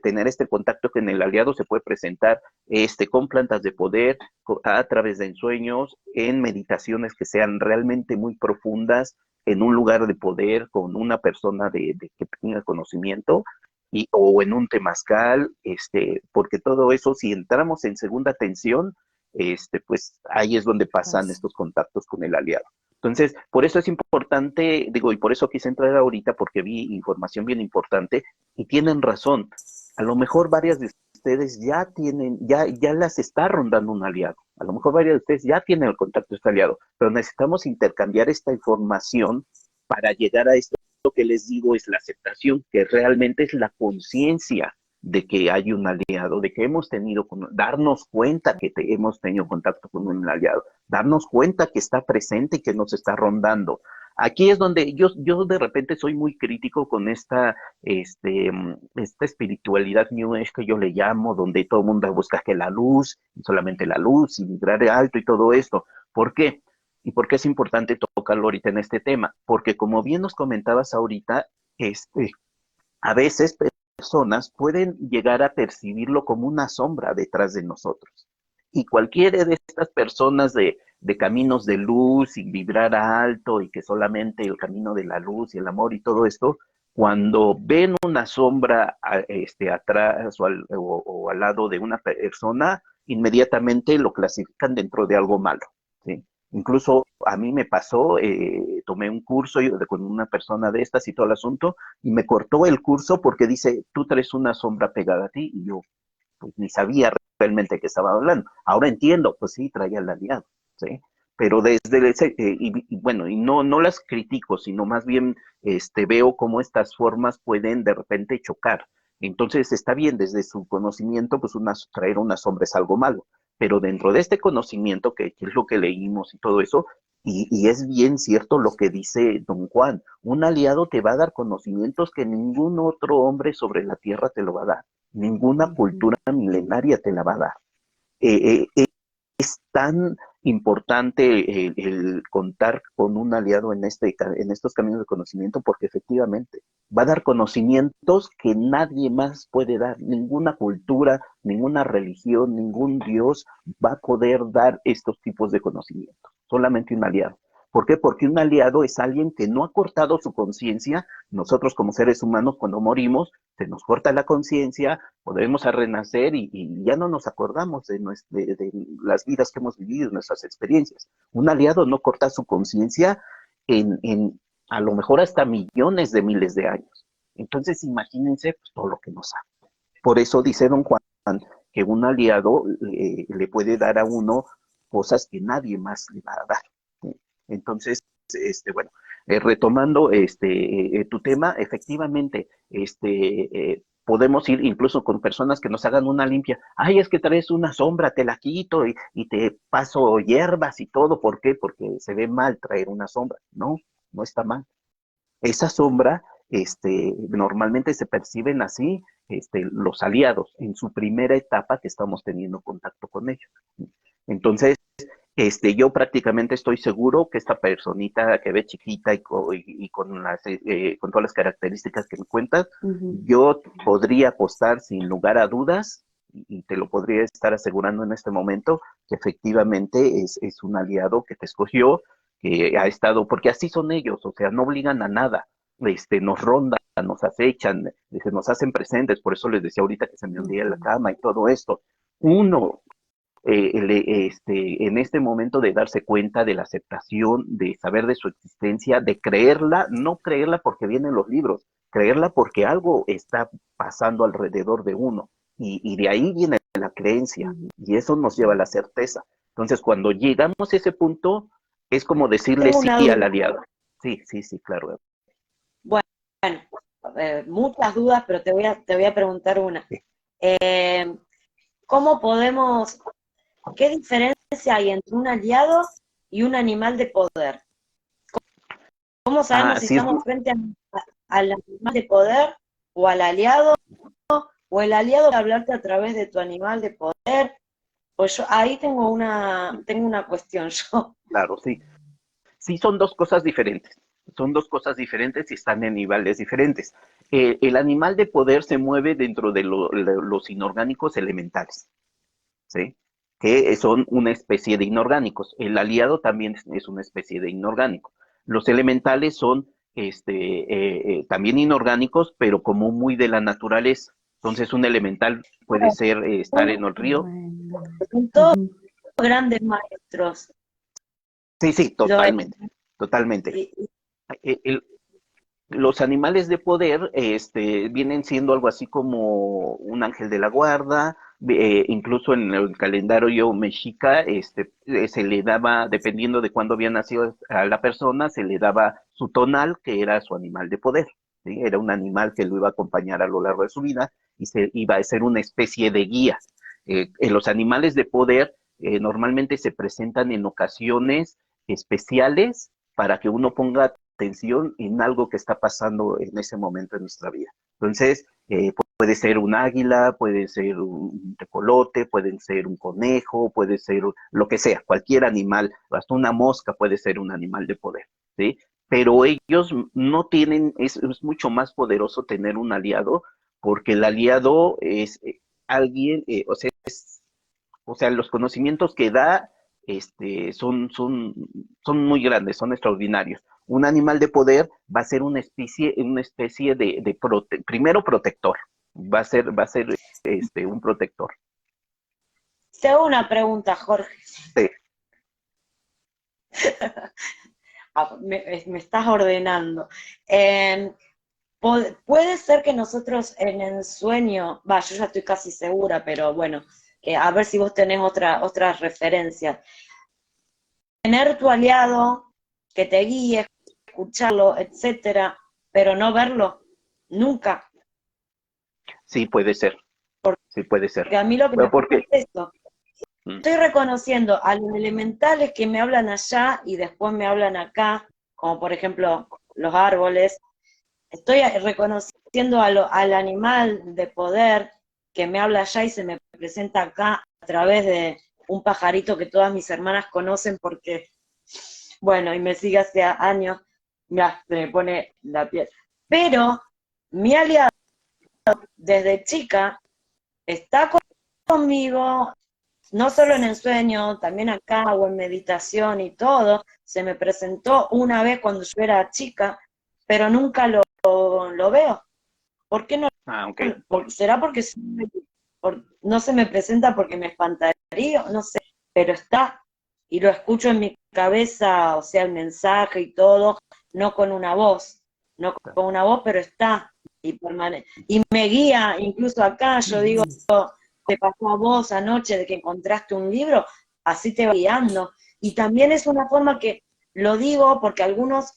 tener este contacto que en el aliado se puede presentar con plantas de poder, a través de ensueños, en meditaciones que sean realmente muy profundas, en un lugar de poder, con una persona de que tenga conocimiento, o en un temazcal, porque todo eso, si entramos en segunda tensión, pues ahí es donde pasan Pues, estos contactos con el aliado. Entonces, por eso es importante, digo, y por eso quise entrar ahorita, porque vi información bien importante, y tienen razón. A lo mejor varias de ustedes ya tienen, ya las está rondando un aliado. A lo mejor varias de ustedes ya tienen el contacto de este aliado, pero necesitamos intercambiar esta información para llegar a esto que les digo, es la aceptación, que realmente es la conciencia de que hay un aliado, de que hemos tenido, darnos cuenta que hemos tenido contacto con un aliado, darnos cuenta que está presente y que nos está rondando. Aquí es donde yo de repente soy muy crítico con esta espiritualidad New Age que yo le llamo, donde todo el mundo busca que la luz, y solamente la luz, y vibrar alto y todo esto. ¿Por qué? ¿Y por qué es importante tocarlo ahorita en este tema? Porque como bien nos comentabas ahorita, a veces personas pueden llegar a percibirlo como una sombra detrás de nosotros. Y cualquiera de estas personas de caminos de luz y vibrar alto y que solamente el camino de la luz y el amor y todo esto, cuando ven una sombra atrás o al lado de una persona, inmediatamente lo clasifican dentro de algo malo, ¿sí? Incluso a mí me pasó, tomé un curso con una persona de estas y todo el asunto, y me cortó el curso porque dice, tú traes una sombra pegada a ti, y yo pues ni sabía realmente que estaba hablando. Ahora entiendo, pues sí, traía el aliado, ¿sí? Pero desde ese, y bueno, y no las critico, sino más bien veo cómo estas formas pueden de repente chocar. Entonces está bien, desde su conocimiento, pues traer una sombra es algo malo, pero dentro de este conocimiento, que es lo que leímos y todo eso, y es bien cierto lo que dice don Juan, un aliado te va a dar conocimientos que ningún otro hombre sobre la tierra te lo va a dar, ninguna cultura milenaria te la va a dar. Es tan importante el contar con un aliado en estos caminos de conocimiento porque efectivamente va a dar conocimientos que nadie más puede dar, ninguna cultura, ninguna religión, ningún dios va a poder dar estos tipos de conocimientos, solamente un aliado. ¿Por qué? Porque un aliado es alguien que no ha cortado su conciencia. Nosotros como seres humanos cuando morimos se nos corta la conciencia, volvemos a renacer y ya no nos acordamos de las vidas que hemos vivido, nuestras experiencias. Un aliado no corta su conciencia en a lo mejor hasta millones de miles de años. Entonces imagínense pues, todo lo que nos sabe. Por eso dice don Juan que un aliado le puede dar a uno cosas que nadie más le va a dar. Entonces, bueno, retomando tu tema, efectivamente, podemos ir incluso con personas que nos hagan una limpia. Ay, es que traes una sombra, te la quito y te paso hierbas y todo. ¿Por qué? Porque se ve mal traer una sombra. No, no está mal. Esa sombra, normalmente se perciben así, los aliados en su primera etapa que estamos teniendo contacto con ellos. Entonces, yo prácticamente estoy seguro que esta personita que ve chiquita y con todas las características que me cuentas, yo podría apostar sin lugar a dudas, y te lo podría estar asegurando en este momento, que efectivamente es un aliado que te escogió, que ha estado, porque así son ellos, o sea, no obligan a nada, nos rondan, nos acechan, nos hacen presentes, por eso les decía ahorita que se me hundía en la cama y todo esto. Uno, en este momento de darse cuenta de la aceptación, de saber de su existencia, de creerla, no creerla porque vienen los libros, creerla porque algo está pasando alrededor de uno. Y de ahí viene la creencia, y eso nos lleva a la certeza. Entonces, cuando llegamos a ese punto, es como decirle Tengo una sí al duda. aliado. Sí, sí, sí, claro. Bueno, muchas dudas, pero te voy a preguntar una. Sí. ¿Cómo podemos, qué diferencia hay entre un aliado y un animal de poder? ¿Cómo sabemos si Sí, estamos frente al animal de poder o al aliado, o el aliado va a hablarte a través de tu animal de poder? Pues yo ahí tengo una cuestión yo. claro, sí. Sí, son dos cosas diferentes. Son dos cosas diferentes y están en niveles diferentes. El animal de poder se mueve dentro de los inorgánicos elementales, ¿sí? Que son una especie de inorgánicos. El aliado también es una especie de inorgánico. Los elementales son también inorgánicos, pero como muy de la naturaleza. Entonces, un elemental puede ser estar en el río. Son todos grandes maestros. Sí, sí, Lo es. totalmente, totalmente. Y- El, los animales de poder vienen siendo algo así como un ángel de la guarda, incluso en el calendario mexica se le daba, dependiendo de cuándo había nacido a la persona, se le daba su tonal, que era su animal de poder. ¿Sí? Era un animal que lo iba a acompañar a lo largo de su vida y se iba a ser una especie de guía. En los animales de poder normalmente se presentan en ocasiones especiales para que uno ponga atención en algo que está pasando en ese momento en nuestra vida. Entonces, puede ser un águila, puede ser un tecolote, puede ser un conejo, puede ser lo que sea, cualquier animal, hasta una mosca puede ser un animal de poder, ¿sí? Pero ellos no tienen, es mucho más poderoso tener un aliado, porque el aliado es alguien, o sea, los conocimientos que da son muy grandes, son extraordinarios. Un animal de poder va a ser una especie primero protector, va a ser un protector. Te hago una pregunta, Jorge. Sí. Me estás ordenando. Puede ser que nosotros en el sueño, yo ya estoy casi segura, pero bueno, a ver si vos tenés otras referencias. Tener tu aliado que te guíe, escucharlo, etcétera, pero no verlo nunca. Sí, puede ser. Sí, puede ser. Porque a mí lo que me pasa porque es esto. Estoy reconociendo a los elementales que me hablan allá y después me hablan acá, como por ejemplo los árboles. Estoy reconociendo al animal de poder que me habla allá y se me presenta acá a través de un pajarito que todas mis hermanas conocen porque, bueno, y me sigue hace años, mira, se me pone la piel. Pero mi aliado desde chica está conmigo, no solo en el sueño, también acá o en meditación y todo. Se me presentó una vez cuando yo era chica, pero nunca lo veo. ¿Por qué no? okay. ¿Será porque no se me presenta porque me espantaría? No sé, pero está, y lo escucho en mi cabeza, o sea, el mensaje y todo, no con una voz, pero está, y permanece. Y me guía, incluso acá, yo digo, te pasó a vos anoche de que encontraste un libro, así te va guiando. Y también es una forma que lo digo porque algunos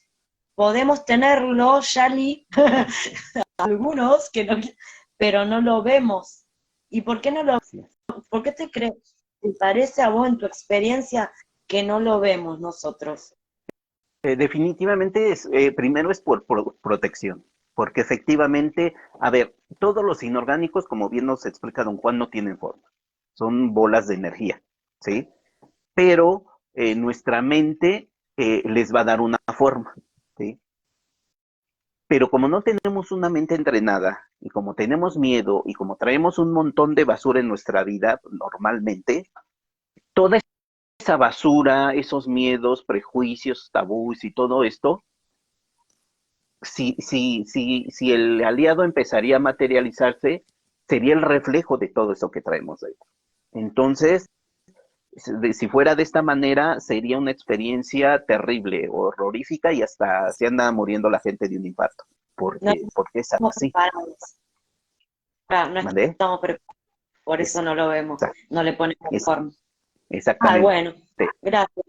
podemos tenerlo, Yali, algunos que no, pero no lo vemos. ¿Y por qué no lo por qué te parece a vos en tu experiencia que no lo vemos nosotros? Definitivamente primero es por protección, porque efectivamente, a ver, todos los inorgánicos, como bien nos explica don Juan, no tienen forma, son bolas de energía, ¿sí? Pero nuestra mente les va a dar una forma, ¿sí? Pero como no tenemos una mente entrenada y como tenemos miedo y como traemos un montón de basura en nuestra vida normalmente, toda esa basura, esos miedos, prejuicios, tabús y todo esto, si el aliado empezaría a materializarse, sería el reflejo de todo eso que traemos dentro. Entonces, si fuera de esta manera, sería una experiencia terrible, horrorífica y hasta se anda muriendo la gente de un infarto, No porque es estamos así. preparados. No ¿Vale? estamos preparados, por eso no lo vemos, no le ponemos forma. Exactamente. Bueno, gracias.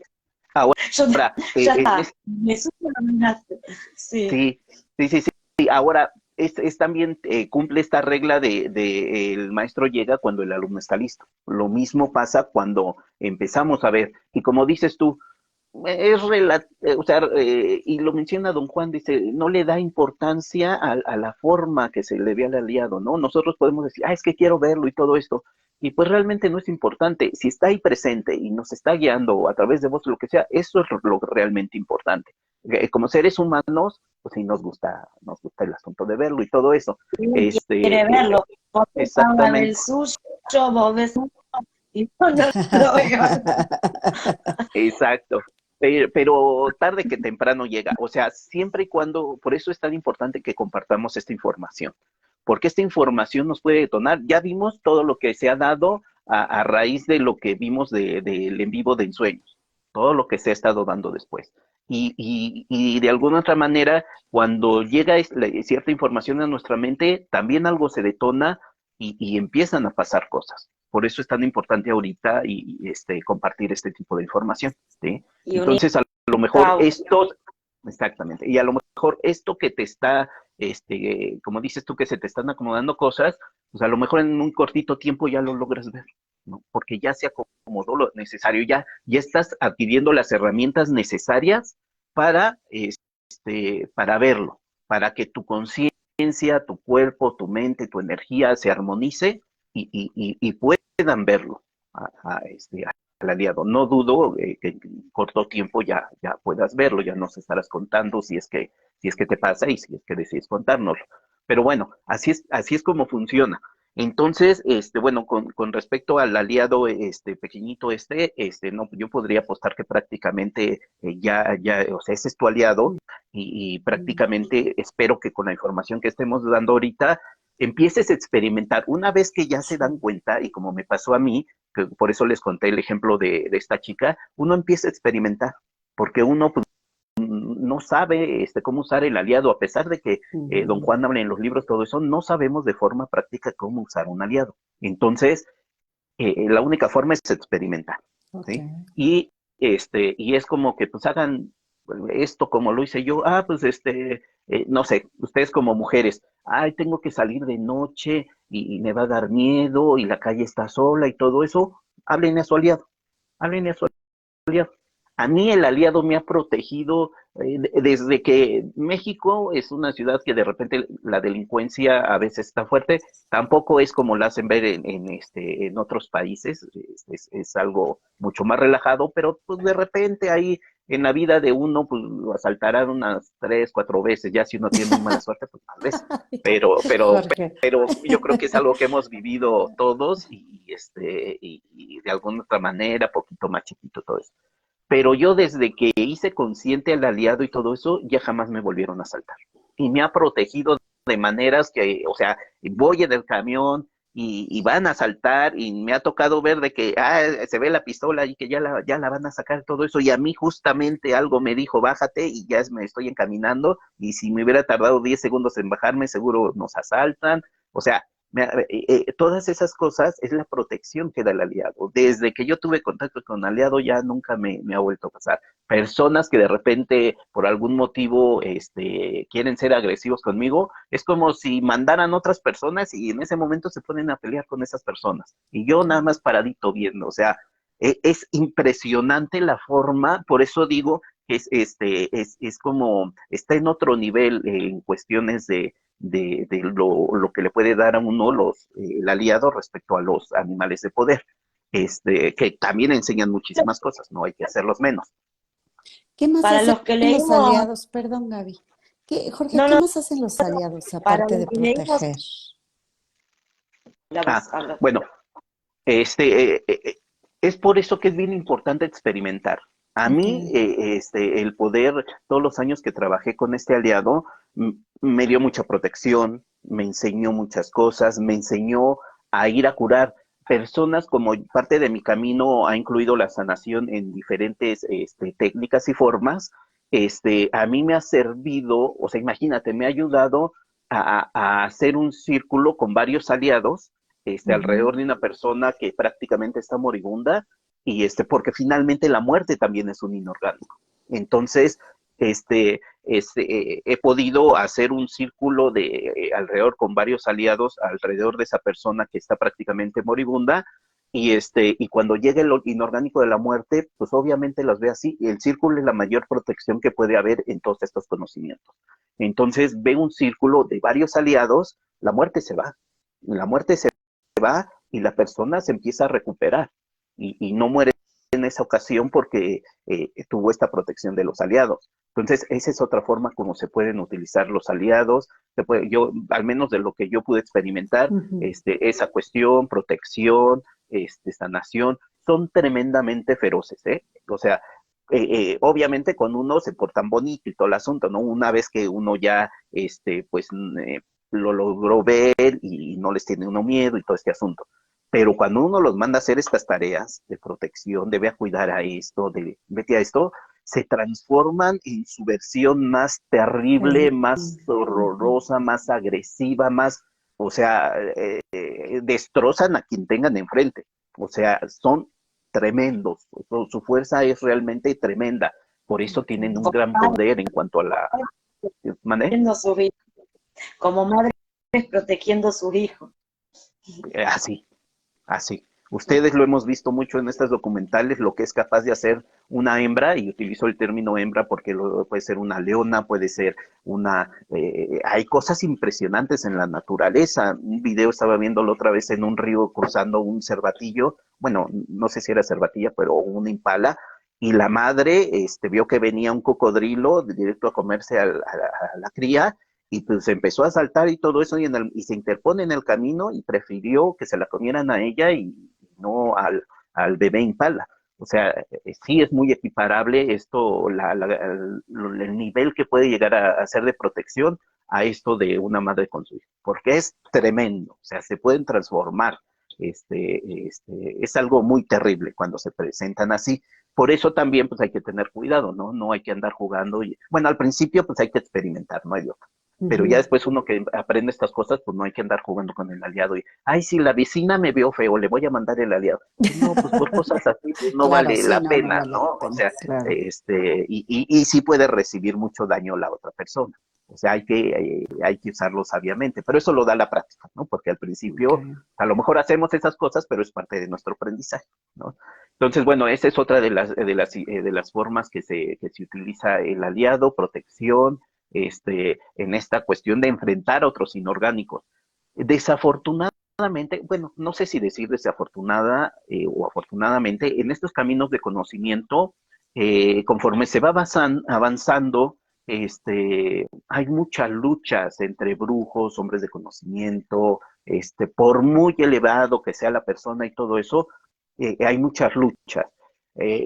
Ahora, Ya está, me superaste. Sí. sí. Ahora, es también cumple esta regla de el maestro llega cuando el alumno está listo. Lo mismo pasa cuando empezamos a ver, y como dices tú, o sea, y lo menciona don Juan, dice, no le da importancia a la forma que se le ve al aliado, ¿no? Nosotros podemos decir, es que quiero verlo y todo esto, y pues realmente no es importante. Si está ahí presente y nos está guiando a través de voz, lo que sea, eso es lo realmente importante. Como seres humanos, pues sí nos gusta el asunto de verlo y todo eso. Quiere verlo, porque habla del Exactamente. suyo, vos ves y no lo veo. Exacto. Pero tarde que temprano llega. O sea, siempre y cuando, por eso es tan importante que compartamos esta información, porque esta información nos puede detonar. Ya vimos todo lo que se ha dado a raíz de lo que vimos del en vivo de ensueños, todo lo que se ha estado dando después. Y de alguna otra manera, cuando llega cierta información a nuestra mente, también algo se detona y empiezan a pasar cosas. Por eso es tan importante ahorita compartir este tipo de información, ¿sí? Entonces, a lo mejor exactamente, y a lo mejor esto que te está, como dices tú, que se te están acomodando cosas, pues a lo mejor en un cortito tiempo ya lo logras ver, ¿no? Porque ya se acomodó lo necesario, ya estás adquiriendo las herramientas necesarias para verlo, para que tu conciencia, tu cuerpo, tu mente, tu energía se armonice y puedan verlo al aliado. No dudo que en corto tiempo ya puedas verlo, ya nos estarás contando si es que te pasa y si es que decides contárnoslo. Pero bueno, así es como funciona. Entonces, bueno, con respecto al aliado pequeñito no, yo podría apostar que prácticamente o sea, ese es tu aliado y prácticamente espero que con la información que estemos dando ahorita empieces a experimentar. Una vez que ya se dan cuenta, y como me pasó a mí, que por eso les conté el ejemplo de esta chica, uno empieza a experimentar. porque uno pues, no sabe cómo usar el aliado, a pesar de que don Juan habla en los libros, todo eso, no sabemos de forma práctica cómo usar un aliado. Entonces, la única forma es experimentar, ¿sí? Okay. Y es como que pues hagan esto como lo hice yo, pues no sé, ustedes como mujeres, ay, tengo que salir de noche y me va a dar miedo y la calle está sola y todo eso, hablen a su aliado, hablen a su aliado. A mí el aliado me ha protegido desde que México es una ciudad que de repente la delincuencia a veces está fuerte, tampoco es como la hacen ver en otros países, es algo mucho más relajado, pero pues de repente ahí en la vida de uno pues lo asaltarán unas 3, 4 veces, ya si uno tiene muy mala suerte pues más veces, pero, pero, Jorge. pero yo creo que es algo que hemos vivido todos y de alguna otra manera, poquito más chiquito todo eso. Pero yo desde que hice consciente al aliado y todo eso, ya jamás me volvieron a asaltar. Y me ha protegido de maneras que, o sea, voy en el camión y van a asaltar y me ha tocado ver de que se ve la pistola y que ya la van a sacar todo eso. Y a mí justamente algo me dijo, bájate y ya me estoy encaminando. Y si me hubiera tardado 10 segundos en bajarme, seguro nos asaltan. O sea, todas esas cosas es la protección que da el aliado. Desde que yo tuve contacto con aliado ya nunca me ha vuelto a pasar. Personas que de repente por algún motivo quieren ser agresivos conmigo, es como si mandaran otras personas y en ese momento se ponen a pelear con esas personas. Y yo nada más paradito viendo, o sea, es impresionante la forma, por eso digo que es como, está en otro nivel en cuestiones de lo que le puede dar a uno el aliado respecto a los animales de poder, que también enseñan muchísimas cosas, no hay que hacerlos menos. ¿Qué más Para hacen los que los leímos, aliados? Perdón, Gaby. Jorge, no, ¿qué no, más hacen los aliados para aparte los de que leímos, proteger? habla. Bueno, este, es por eso que es bien importante experimentar. A mí, Okay. el poder, todos los años que trabajé con este aliado, me dio mucha protección, me enseñó muchas cosas, me enseñó a ir a curar personas como parte de mi camino ha incluido la sanación en diferentes técnicas y formas. A mí me ha servido, o sea, imagínate, me ha ayudado a hacer un círculo con varios aliados Ujú. alrededor de una persona que prácticamente está moribunda porque finalmente la muerte también es un inorgánico. Entonces, he podido hacer un círculo de alrededor con varios aliados alrededor de esa persona que está prácticamente moribunda y cuando llegue el inorgánico de la muerte, pues obviamente las ve así, y el círculo es la mayor protección que puede haber en todos estos conocimientos. Entonces, ve un círculo de varios aliados, la muerte se va y la persona se empieza a recuperar y no muere en esa ocasión porque tuvo esta protección de los aliados. Entonces, esa es otra forma como se pueden utilizar los aliados. Yo, al menos de lo que yo pude experimentar, Ujú. esa cuestión, protección, sanación, son tremendamente feroces, ¿eh? O sea, obviamente con uno se portan bonito y todo el asunto, ¿no? Una vez que uno ya, pues, lo logró ver y no les tiene uno miedo y todo este asunto. Pero cuando uno los manda a hacer estas tareas de protección, de ve a cuidar a esto, de vete a esto, se transforman en su versión más terrible, más Terrible. Ujú. horrorosa, más agresiva, más, o sea, destrozan a quien tengan enfrente. O sea, son tremendos. Su fuerza es realmente tremenda. Por eso tienen un Okay. gran poder en cuanto a la... ¿Mané? Protegiendo a sus hijos, como madres protegiendo a sus hijos. Así. Así. Ustedes lo hemos visto mucho en estas documentales, lo que es capaz de hacer una hembra, y utilizo el término hembra porque puede ser una leona, puede ser hay cosas impresionantes en la naturaleza. Un video estaba viéndolo otra vez en un río cruzando un cervatillo, bueno, no sé si era cervatilla, pero un impala, y la madre vio que venía un cocodrilo directo a comerse a la cría, y pues empezó a saltar y todo eso y se interpone en el camino y prefirió que se la comieran a ella y no al bebé impala. O sea, sí es muy equiparable esto, el nivel que puede llegar a ser de protección a esto de una madre con su hijo, porque es tremendo, o sea, se pueden transformar, es algo muy terrible cuando se presentan así, por eso también pues hay que tener cuidado, ¿no? No hay que andar jugando. Bueno, al principio pues hay que experimentar, no hay de otra. Pero ya después uno que aprende estas cosas, pues no hay que andar jugando con el aliado y, ay, si la vecina me vio feo, le voy a mandar el aliado. No, pues por cosas así, pues no Claro, vale sí, la no pena, vale la ¿no? O pena, sea, claro. y sí puede recibir mucho daño la otra persona. O sea, hay que usarlo sabiamente, pero eso lo da la práctica, ¿no? Porque al principio, Okay. a lo mejor hacemos esas cosas, pero es parte de nuestro aprendizaje, ¿no? Entonces, bueno, esa es otra de las formas que se utiliza el aliado, protección, en esta cuestión de enfrentar a otros inorgánicos. Desafortunadamente, bueno, no sé si decir desafortunada o afortunadamente, en estos caminos de conocimiento, conforme se va avanzando, hay muchas luchas entre brujos, hombres de conocimiento, por muy elevado que sea la persona y todo eso, hay muchas luchas.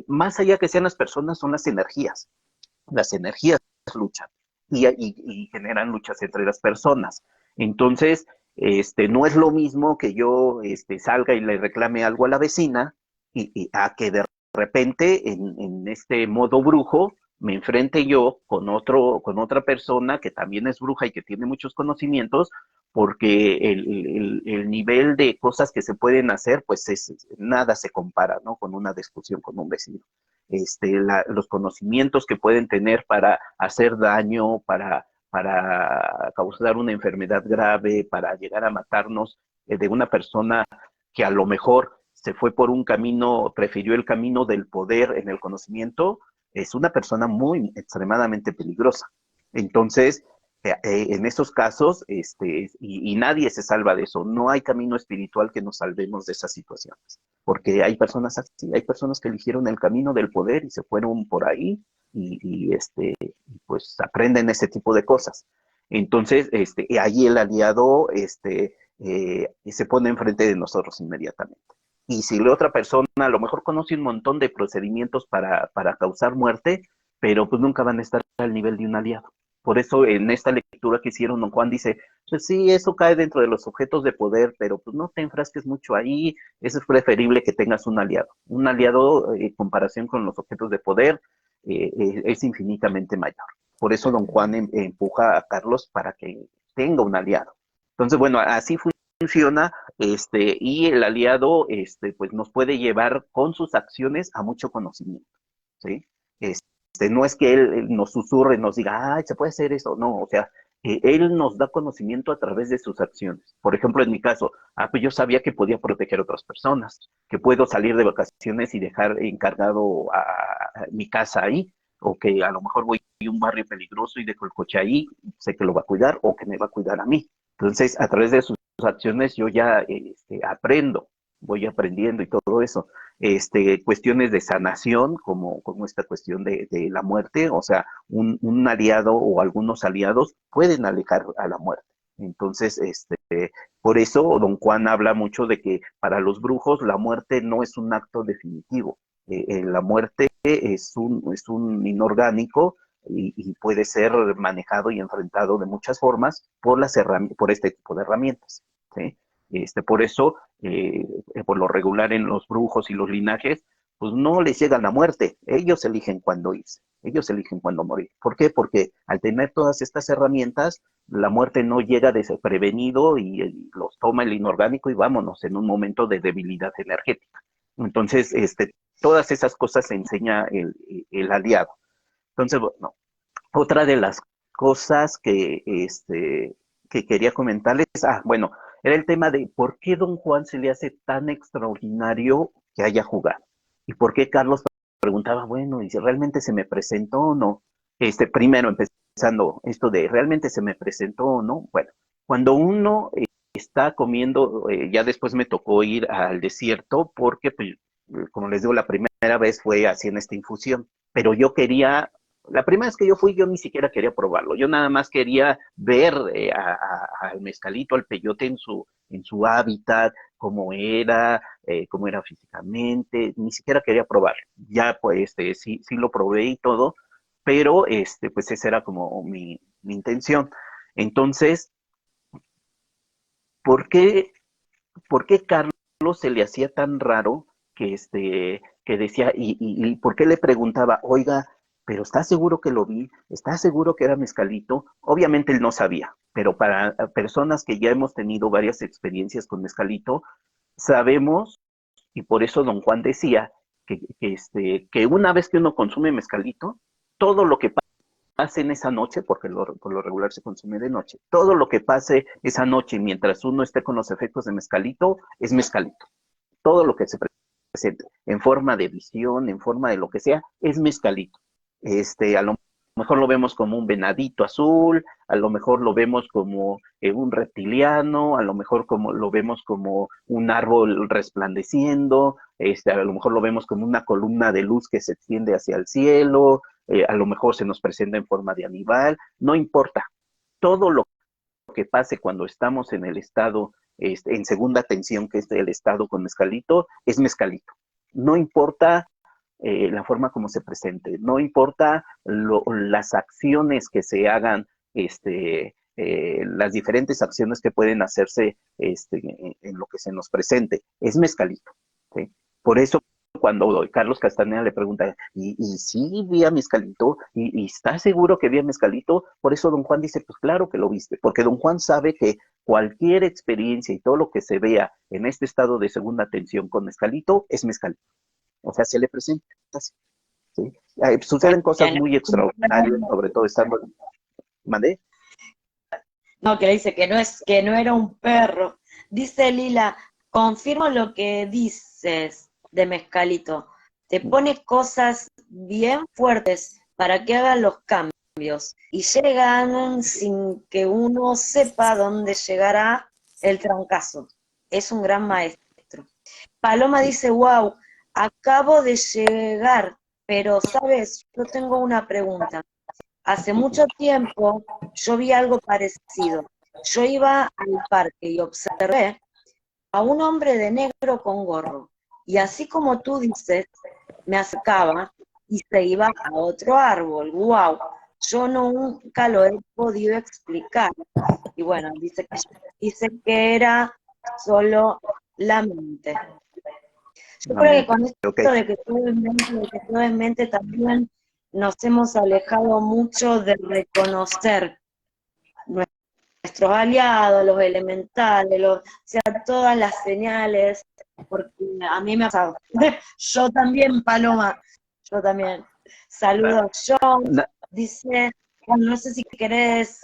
Más allá que sean las personas, son las energías luchan y generan luchas entre las personas. Entonces, no es lo mismo que yo salga y le reclame algo a la vecina y a que de repente en este modo brujo me enfrente yo con otra persona que también es bruja y que tiene muchos conocimientos, porque el nivel de cosas que se pueden hacer, pues nada se compara, ¿no? Con una discusión con un vecino. Los conocimientos que pueden tener para hacer daño, para causar una enfermedad grave, para llegar a matarnos de una persona que a lo mejor se fue por un camino, prefirió el camino del poder en el conocimiento, es una persona muy extremadamente peligrosa. Entonces, en esos casos, y nadie se salva de eso, no hay camino espiritual que nos salvemos de esas situaciones, porque hay personas así, hay personas que eligieron el camino del poder y se fueron por ahí pues aprenden ese tipo de cosas. Entonces, y ahí el aliado se pone enfrente de nosotros inmediatamente. Y si la otra persona a lo mejor conoce un montón de procedimientos para causar muerte, pero pues nunca van a estar al nivel de un aliado. Por eso en esta lectura que hicieron, don Juan dice, pues sí, eso cae dentro de los objetos de poder, pero pues no te enfrasques mucho ahí, es preferible que tengas un aliado en comparación con los objetos de poder, es infinitamente mayor. Por eso don Juan empuja a Carlos para que tenga un aliado. Entonces, bueno, así funciona, y el aliado, pues nos puede llevar con sus acciones a mucho conocimiento, ¿sí? No es que él nos susurre, nos diga, ay, se puede hacer eso, no, o sea, él nos da conocimiento a través de sus acciones. Por ejemplo, en mi caso, pues yo sabía que podía proteger a otras personas, que puedo salir de vacaciones y dejar encargado a mi casa ahí, o que a lo mejor voy a un barrio peligroso y dejo el coche ahí, sé que lo va a cuidar o que me va a cuidar a mí. Entonces, a través de sus acciones yo ya aprendo, voy aprendiendo y todo eso. Cuestiones de sanación, como esta cuestión de la muerte, o sea, un aliado o algunos aliados pueden alejar a la muerte. Entonces, por eso don Juan habla mucho de que para los brujos la muerte no es un acto definitivo. La muerte es un inorgánico y puede ser manejado y enfrentado de muchas formas por este tipo de herramientas, ¿sí? Por eso, por lo regular en los brujos y los linajes, pues no les llega la muerte, ellos eligen cuándo irse, ellos eligen cuándo morir. ¿Por qué? Porque al tener todas estas herramientas, la muerte no llega desprevenido y los toma el inorgánico y vámonos en un momento de debilidad energética. Entonces, todas esas cosas se enseña el aliado. Entonces, bueno, otra de las cosas que quería comentarles, bueno, era el tema de por qué don Juan se le hace tan extraordinario que haya jugado. Y por qué Carlos preguntaba, bueno, ¿y si realmente se me presentó o no? Primero, empezando esto de ¿realmente se me presentó o no? Bueno, cuando uno está comiendo, ya después me tocó ir al desierto porque, pues, como les digo, la primera vez fue así en esta infusión, pero yo quería la primera vez que yo fui, yo ni siquiera quería probarlo. Yo nada más quería ver al mezcalito, al peyote en su hábitat, cómo era físicamente. Ni siquiera quería probarlo. Ya, pues, sí lo probé y todo, pero, pues, esa era como mi intención. Entonces, ¿por qué Carlos se le hacía tan raro que que decía, y ¿por qué le preguntaba, oiga, pero ¿está seguro que lo vi? ¿Está seguro que era mezcalito? Obviamente él no sabía, pero para personas que ya hemos tenido varias experiencias con mezcalito, sabemos, y por eso don Juan decía que una vez que uno consume mezcalito, todo lo que pase en esa noche, porque por lo regular se consume de noche, todo lo que pase esa noche mientras uno esté con los efectos de mezcalito, es mezcalito. Todo lo que se presente, en forma de visión, en forma de lo que sea, es mezcalito. A lo mejor lo vemos como un venadito azul, a lo mejor lo vemos como un reptiliano, a lo mejor lo vemos como un árbol resplandeciendo, a lo mejor lo vemos como una columna de luz que se extiende hacia el cielo, a lo mejor se nos presenta en forma de animal, no importa. Todo lo que pase cuando estamos en el estado, en segunda tensión, que es el estado con mezcalito, es mezcalito. No importa la forma como se presente, no importa las acciones que se hagan, las diferentes acciones que pueden hacerse en lo que se nos presente, es mezcalito. ¿Sí? Por eso cuando Carlos Castaneda le pregunta, ¿y sí vi a mezcalito? ¿Y está seguro que vi a mezcalito? Por eso don Juan dice, pues claro que lo viste, porque don Juan sabe que cualquier experiencia y todo lo que se vea en este estado de segunda tensión con mezcalito es mezcalito. O sea, se le presenta. ¿Sí? Suceden cosas muy extraordinarias, sobre todo estando... ¿Mandé? No, que dice que no era un perro. Dice Lila, confirmo lo que dices de mezcalito. Te pone cosas bien fuertes para que hagan los cambios y llegan sin que uno sepa dónde llegará el trancazo. Es un gran maestro. Paloma dice, wow, acabo de llegar, pero sabes, yo tengo una pregunta. Hace mucho tiempo yo vi algo parecido. Yo iba al parque y observé a un hombre de negro con gorro. Y así como tú dices, me acercaba y se iba a otro árbol. ¡Wow! Yo nunca lo he podido explicar. Y bueno, dice que era solo la mente. Yo creo que con esto de que todo es mente, también nos hemos alejado mucho de reconocer nuestros aliados, los elementales, o sea, todas las señales, porque a mí me ha pasado. Yo también, Paloma, yo también. Saludos, John. Dice, bueno, no sé si querés...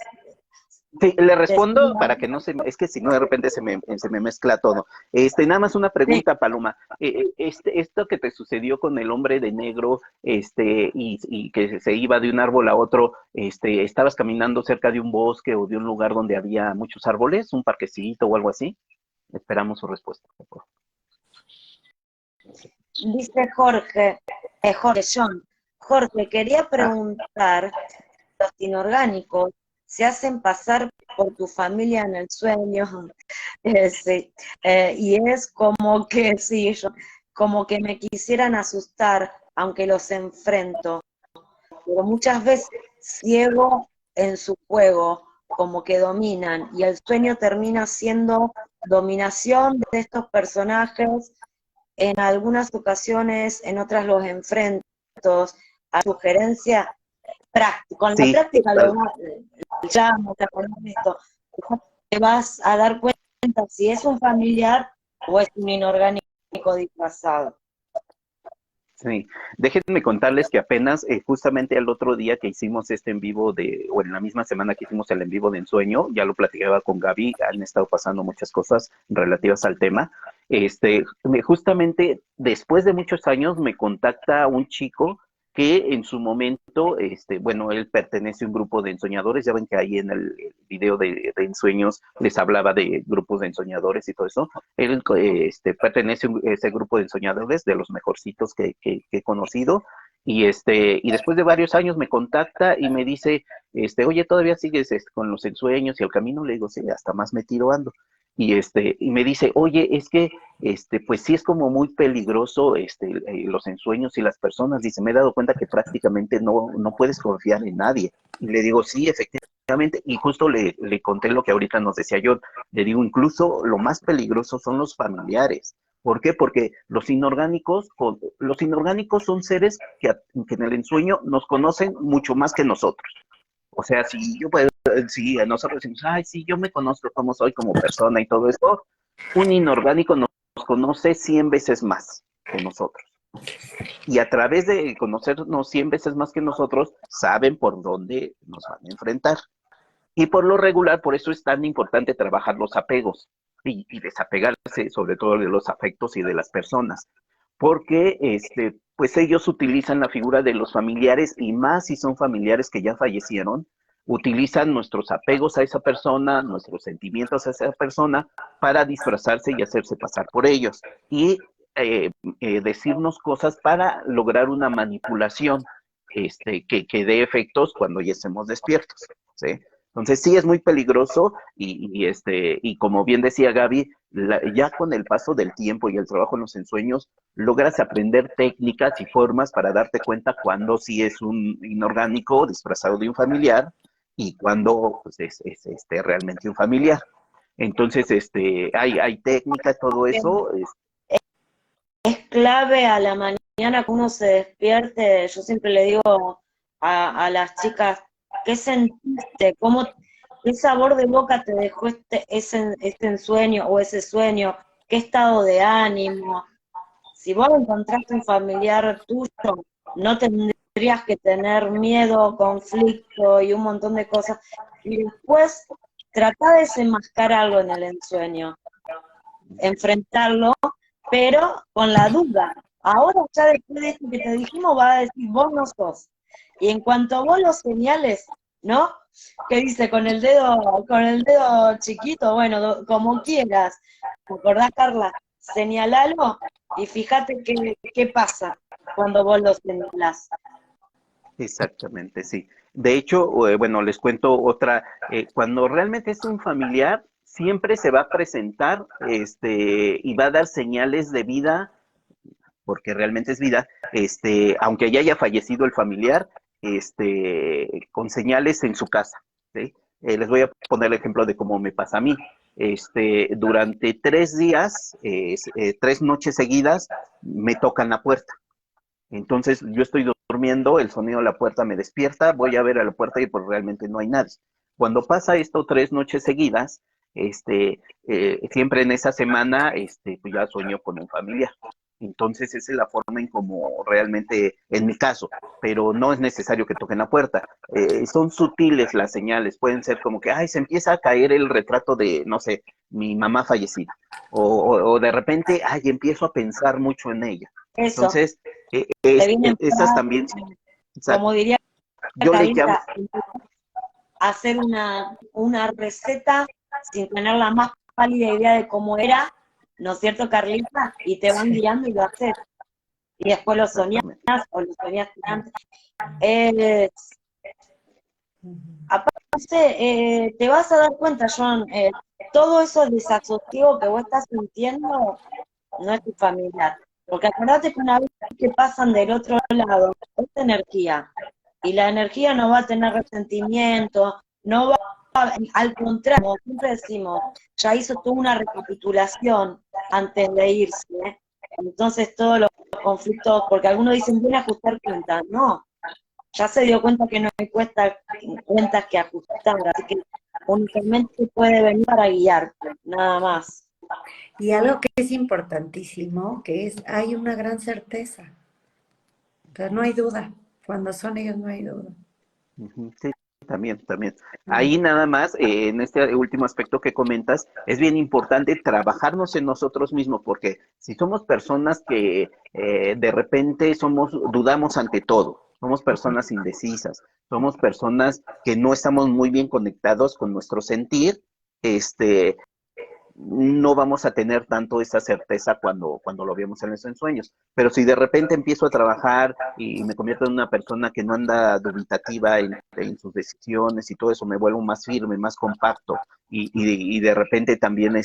Sí, le respondo para que no es que si no de repente se me mezcla todo. Nada más una pregunta, sí. Paloma. Esto que te sucedió con el hombre de negro, y que se iba de un árbol a otro, ¿estabas caminando cerca de un bosque o de un lugar donde había muchos árboles, un parquecito o algo así? Esperamos su respuesta. Dice John, Jorge, quería preguntar, los inorgánicos se hacen pasar por tu familia en el sueño, sí, y es como que, sí, como que me quisieran asustar, aunque los enfrento, pero muchas veces ciego en su juego, como que dominan, y el sueño termina siendo dominación de estos personajes, en algunas ocasiones, en otras los enfrento, a sugerencia práctica, con la práctica lo llamo, te acordás de esto, te vas a dar cuenta si es un familiar o es un inorgánico disfrazado. Sí, déjenme contarles que apenas, justamente el otro día que hicimos este en vivo o en la misma semana que hicimos el en vivo de Ensueño, ya lo platicaba con Gaby, han estado pasando muchas cosas relativas al tema. Justamente después de muchos años me contacta un chico que en su momento, bueno, él pertenece a un grupo de ensoñadores, ya ven que ahí en el video de Ensueños les hablaba de grupos de ensoñadores y todo eso. Él pertenece a ese grupo de ensoñadores, de los mejorcitos que he conocido, y después de varios años me contacta y me dice, oye, ¿todavía sigues con los ensueños y el camino? Le digo, sí, hasta más metido ando. Y me dice, oye, es que, pues sí es como muy peligroso, los ensueños y las personas. Dice, me he dado cuenta que prácticamente no puedes confiar en nadie. Y le digo, sí, efectivamente, definitivamente, y justo le conté lo que ahorita nos decía yo, le digo, incluso lo más peligroso son los familiares. ¿Por qué? Porque los inorgánicos son seres que en el ensueño nos conocen mucho más que nosotros. O sea, si nosotros decimos, ay, sí, yo me conozco cómo soy como persona y todo esto, un inorgánico nos conoce 100 veces más que nosotros. Y a través de conocernos 100 veces más que nosotros, saben por dónde nos van a enfrentar. Y por lo regular, por eso es tan importante trabajar los apegos y desapegarse sobre todo de los afectos y de las personas. Porque pues ellos utilizan la figura de los familiares y más si son familiares que ya fallecieron, utilizan nuestros apegos a esa persona, nuestros sentimientos a esa persona para disfrazarse y hacerse pasar por ellos. Y decirnos cosas para lograr una manipulación que dé efectos cuando ya estemos despiertos, ¿sí? Entonces sí es muy peligroso y como bien decía Gaby, ya con el paso del tiempo y el trabajo en los ensueños, logras aprender técnicas y formas para darte cuenta cuando sí es un inorgánico disfrazado de un familiar y cuando pues, es realmente un familiar. Entonces, hay técnicas, todo eso. Es clave a la mañana que uno se despierte. Yo siempre le digo a las chicas, ¿qué sentiste? ¿Qué sabor de boca te dejó ese ensueño o ese sueño? ¿Qué estado de ánimo? Si vos encontraste un familiar tuyo, no tendrías que tener miedo, conflicto y un montón de cosas. Y después trata de desenmascarar algo en el ensueño, enfrentarlo, pero con la duda. Ahora ya después de esto que te dijimos, va a decir, vos no sos. Y en cuanto vos lo señales, ¿no? ¿Qué dice? Con el dedo chiquito, bueno, como quieras. ¿Te acordás, Carla? Señalalo y fíjate qué pasa cuando vos lo señalás. Exactamente, sí. De hecho, bueno, les cuento otra. Cuando realmente es un familiar, siempre se va a presentar, y va a dar señales de vida, porque realmente es vida, aunque ya haya fallecido el familiar, con señales en su casa, ¿sí? Les voy a poner el ejemplo de cómo me pasa a mí. Durante 3 días, 3 noches seguidas, me tocan la puerta. Entonces yo estoy durmiendo, el sonido de la puerta me despierta, voy a ver a la puerta y pues realmente no hay nadie. Cuando pasa esto 3 noches seguidas, siempre en esa semana, pues ya sueño con un familiar. Entonces esa es la forma en como realmente, en mi caso, pero no es necesario que toquen la puerta. Son sutiles las señales, pueden ser como que, ay, se empieza a caer el retrato de, no sé, mi mamá fallecida. O de repente, ay, empiezo a pensar mucho en ella. Eso, Entonces, te vienen esas también, o sea, como diría yo le llamo, Carlita, hacer una receta sin tener la más pálida idea de cómo era, ¿no es cierto, Carlita? Y te van guiando y lo haces. Y después lo soñás o lo soñaste antes. Aparte, te vas a dar cuenta, John, todo eso desasosiego que vos estás sintiendo no es tu familiar. Porque acordate que una vez que pasan del otro lado, es energía. Y la energía no va a tener resentimiento, no va al contrario, como siempre decimos, ya hizo toda una recapitulación antes de irse, ¿eh? Entonces todos los conflictos, porque algunos dicen, voy a ajustar cuentas, no, ya se dio cuenta que no hay cuentas que ajustar, así que únicamente puede venir para guiarte, nada más. Y algo que es importantísimo, que es, hay una gran certeza. O sea, no hay duda. Cuando son ellos no hay duda. sí, también. Ahí nada más, en este último aspecto que comentas, es bien importante trabajarnos en nosotros mismos, porque si somos personas que de repente dudamos ante todo, somos personas indecisas, somos personas que no estamos muy bien conectados con nuestro sentir, no vamos a tener tanto esa certeza cuando lo vemos en los ensueños. Pero si de repente empiezo a trabajar y me convierto en una persona que no anda dubitativa en sus decisiones y todo eso, me vuelvo más firme, más compacto y de repente también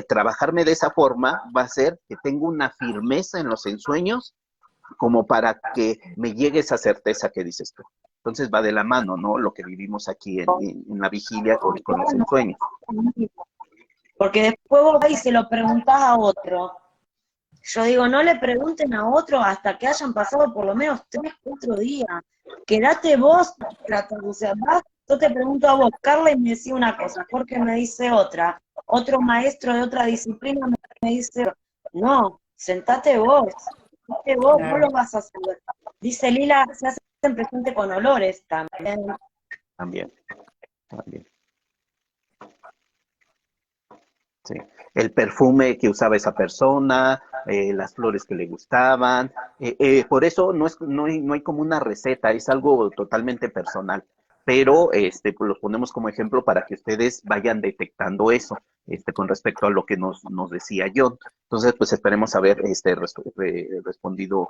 trabajarme de esa forma va a hacer que tenga una firmeza en los ensueños como para que me llegue esa certeza que dices tú. Entonces va de la mano, ¿no? Lo que vivimos aquí en la vigilia con los ensueños. Porque después vos vas y se lo preguntás a otro. Yo digo, no le pregunten a otro hasta que hayan pasado por lo menos 3, 4 días. Quédate vos tratando, o sea, yo te pregunto a vos, Carla, y me decía una cosa, Jorge me dice otra, otro maestro de otra disciplina me dice, no, sentate vos, vos Claro. lo vas a saber. Dice Lila, se hacen presente con olores también. También. Sí. El perfume que usaba esa persona, las flores que le gustaban. Por eso no hay como una receta, es algo totalmente personal. Pero pues los ponemos como ejemplo para que ustedes vayan detectando eso, con respecto a lo que nos decía John. Entonces, pues esperemos haber respondido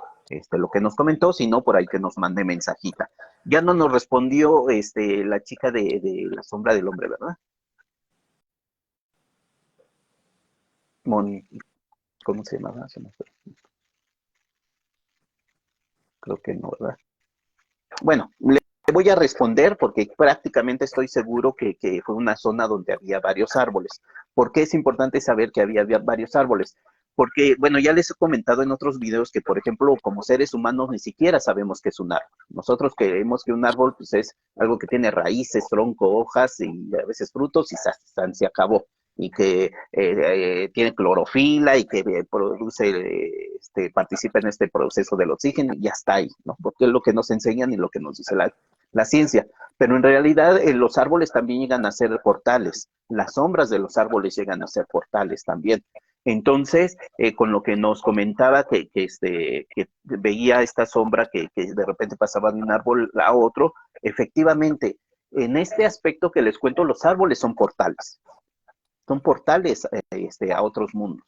lo que nos comentó, si no, por ahí que nos mande mensajita. Ya no nos respondió la chica de la sombra del hombre, ¿verdad? Moni, ¿cómo se llamaba? Creo que no, ¿verdad? Bueno, le voy a responder porque prácticamente estoy seguro que fue una zona donde había varios árboles. ¿Por qué es importante saber que había varios árboles? Porque, bueno, ya les he comentado en otros videos que, por ejemplo, como seres humanos ni siquiera sabemos qué es un árbol. Nosotros creemos que un árbol pues, es algo que tiene raíces, tronco, hojas y a veces frutos y se acabó. Y que tiene clorofila y que produce, participa en este proceso del oxígeno y ya está ahí, ¿no? Porque es lo que nos enseñan y lo que nos dice la ciencia. Pero en realidad los árboles también llegan a ser portales, las sombras de los árboles llegan a ser portales también. Entonces, con lo que nos comentaba que veía esta sombra que de repente pasaba de un árbol a otro, efectivamente, en este aspecto que les cuento, los árboles son portales a otros mundos.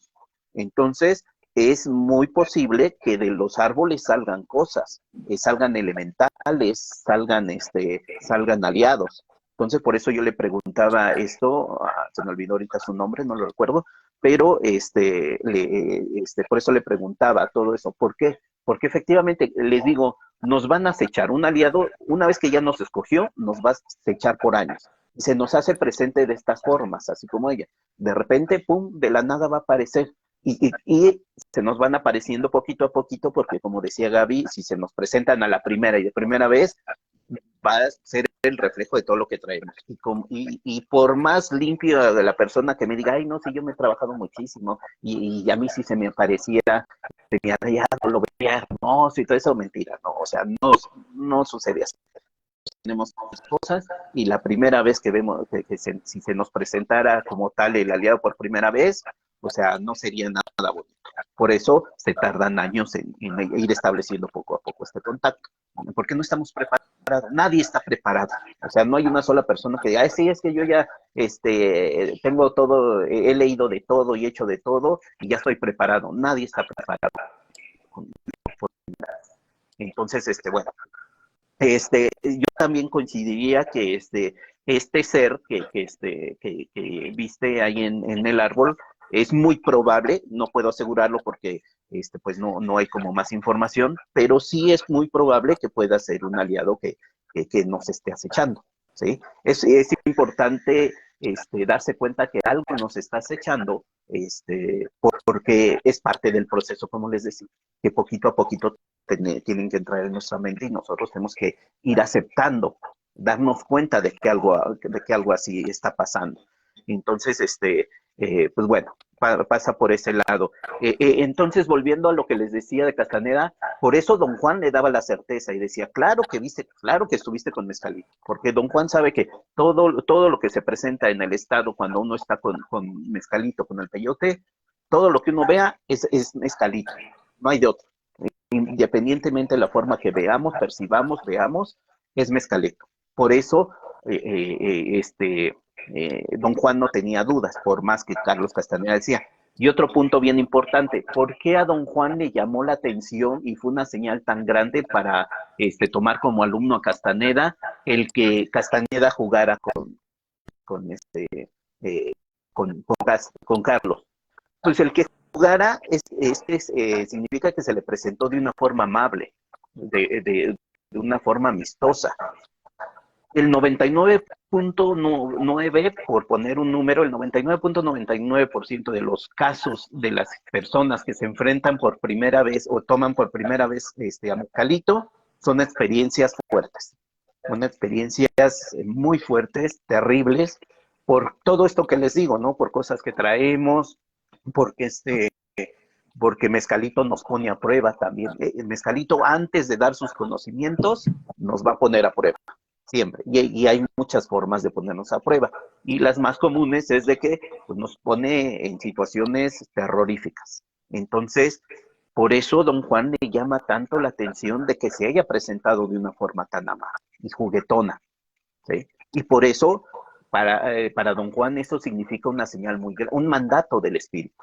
Entonces, es muy posible que de los árboles salgan cosas, salgan elementales, salgan aliados. Entonces, por eso yo le preguntaba esto, se me olvidó ahorita su nombre, no lo recuerdo, pero por eso le preguntaba todo eso. ¿Por qué? Porque efectivamente, les digo, nos van a acechar. Un aliado, una vez que ya nos escogió, nos va a acechar por años. Y se nos hace presente de estas formas, así como ella. De repente, pum, de la nada va a aparecer. Y se nos van apareciendo poquito a poquito, porque como decía Gaby, si se nos presentan a la primera y de primera vez, va a ser el reflejo de todo lo que traemos. Y por más limpio de la persona que me diga, ay, no, si yo me he trabajado muchísimo, y a mí sí se me aparecía, se me había lo veía hermoso y todo eso, mentira, no, o sea, no sucede así. Tenemos cosas y la primera vez que vemos, si se nos presentara como tal el aliado por primera vez, o sea, no sería nada bonito. Por eso se tardan años en ir estableciendo poco a poco este contacto, porque no estamos preparados, nadie está preparado, o sea, no hay una sola persona que diga, ay, sí, es que yo ya tengo todo, he leído de todo y he hecho de todo y ya estoy preparado, nadie está preparado. Entonces, bueno, yo también coincidiría que este ser que viste ahí en el árbol es muy probable, no puedo asegurarlo porque pues no hay como más información, pero sí es muy probable que pueda ser un aliado que nos esté acechando, ¿sí? Es importante darse cuenta que algo nos está acechando, porque es parte del proceso, como les decía, que poquito a poquito tienen que entrar en nuestra mente y nosotros tenemos que ir aceptando, darnos cuenta de que algo así está pasando. Entonces, pues bueno, pasa por ese lado. Entonces, volviendo a lo que les decía de Castaneda, por eso don Juan le daba la certeza y decía, claro que viste, claro que estuviste con Mezcalito, porque don Juan sabe que todo lo que se presenta en el estado cuando uno está con Mezcalito, con el peyote, todo lo que uno vea es Mezcalito, no hay de otro. Independientemente de la forma que veamos, percibamos, veamos, es Mezcalito. Por eso, don Juan no tenía dudas, por más que Carlos Castaneda decía. Y otro punto bien importante, ¿por qué a don Juan le llamó la atención y fue una señal tan grande para tomar como alumno a Castaneda el que Castaneda jugara con, eh, con Carlos? Pues el que jugara significa que se le presentó de una forma amable, de una forma amistosa. El 99.9, por poner un número, el 99.99% de los casos de las personas que se enfrentan por primera vez o toman por primera vez a mezcalito son experiencias fuertes. Son experiencias muy fuertes, terribles, por todo esto que les digo, ¿no? Por cosas que traemos, porque porque mezcalito nos pone a prueba también. El mezcalito, antes de dar sus conocimientos, nos va a poner a prueba, siempre. Y hay muchas formas de ponernos a prueba. Y las más comunes es de que pues, nos pone en situaciones terroríficas. Entonces, por eso don Juan le llama tanto la atención de que se haya presentado de una forma tan amable y juguetona, ¿sí? Y por eso, para don Juan, eso significa una señal muy grande, un mandato del espíritu,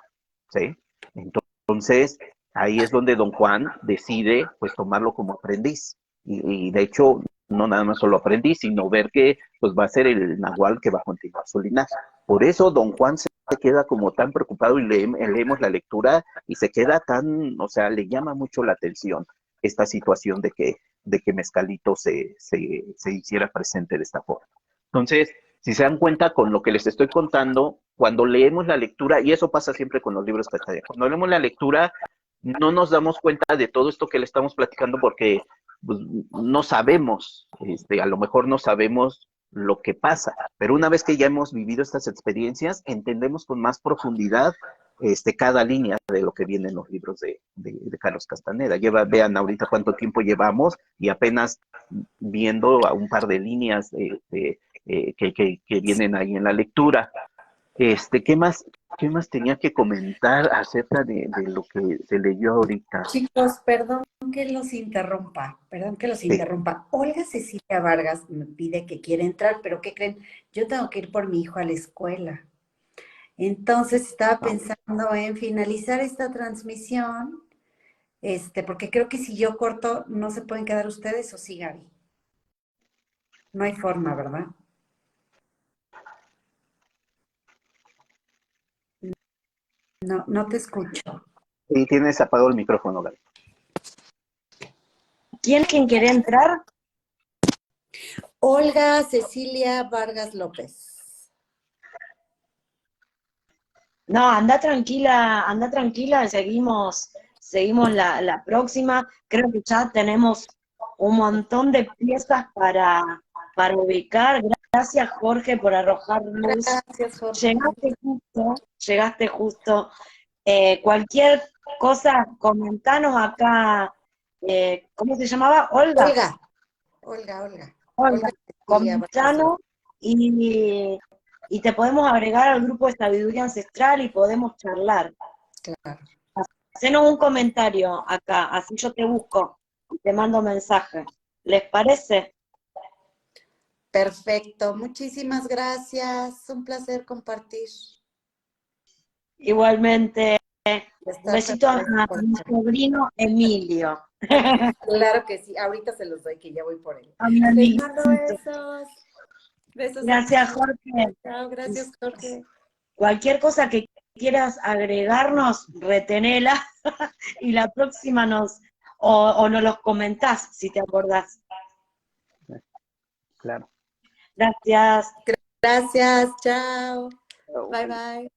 ¿sí? Entonces, ahí es donde don Juan decide, pues, tomarlo como aprendiz. Y de hecho, no nada más solo aprendiz, sino ver que, pues, va a ser el nahual que va a continuar su linaje. Por eso don Juan se queda como tan preocupado y leemos la lectura y se queda tan, o sea, le llama mucho la atención esta situación de que Mezcalito se hiciera presente de esta forma. Entonces, si se dan cuenta con lo que les estoy contando, cuando leemos la lectura, y eso pasa siempre con los libros castaños, cuando leemos la lectura, no nos damos cuenta de todo esto que le estamos platicando porque pues, no sabemos, a lo mejor no sabemos lo que pasa, pero una vez que ya hemos vivido estas experiencias, entendemos con más profundidad cada línea de lo que viene en los libros de Carlos Castaneda. Vean ahorita cuánto tiempo llevamos y apenas viendo a un par de líneas que vienen ahí en la lectura. ¿Qué más tenía que comentar acerca de lo que se leyó ahorita? Chicos, perdón que los interrumpa, Sí. Olga Cecilia Vargas me pide que quiera entrar, pero ¿qué creen? Yo tengo que ir por mi hijo a la escuela. Entonces estaba pensando en finalizar esta transmisión, porque creo que si yo corto, no se pueden quedar ustedes, ¿o sí, Gaby? No hay forma, ¿verdad? No, no te escucho. Sí, tienes apagado el micrófono, Gaby. ¿Quién quiere entrar? Olga Cecilia Vargas López. No, anda tranquila, seguimos la próxima. Creo que ya tenemos un montón de piezas para ubicar. Gracias, Jorge, por arrojar luz. Gracias, Jorge. Llegaste justo. Cualquier cosa, comentanos acá. ¿Cómo se llamaba? Olga. Olga. Comentanos y te podemos agregar al grupo de sabiduría ancestral y podemos charlar. Claro. Hacenos un comentario acá, así yo te busco y te mando mensaje. ¿Les parece? Perfecto. Muchísimas gracias. Un placer compartir. Igualmente. Un besito a mi sobrino Emilio. Claro que sí. Ahorita se los doy, que ya voy por él. A mi Les amiguito. mando besos. Besos. Gracias, Jorge. Chao, gracias, Jorge. Cualquier cosa que quieras agregarnos, retenela y la próxima nos los comentás si te acordás. Claro. Gracias. Gracias, chao. Bye, bye.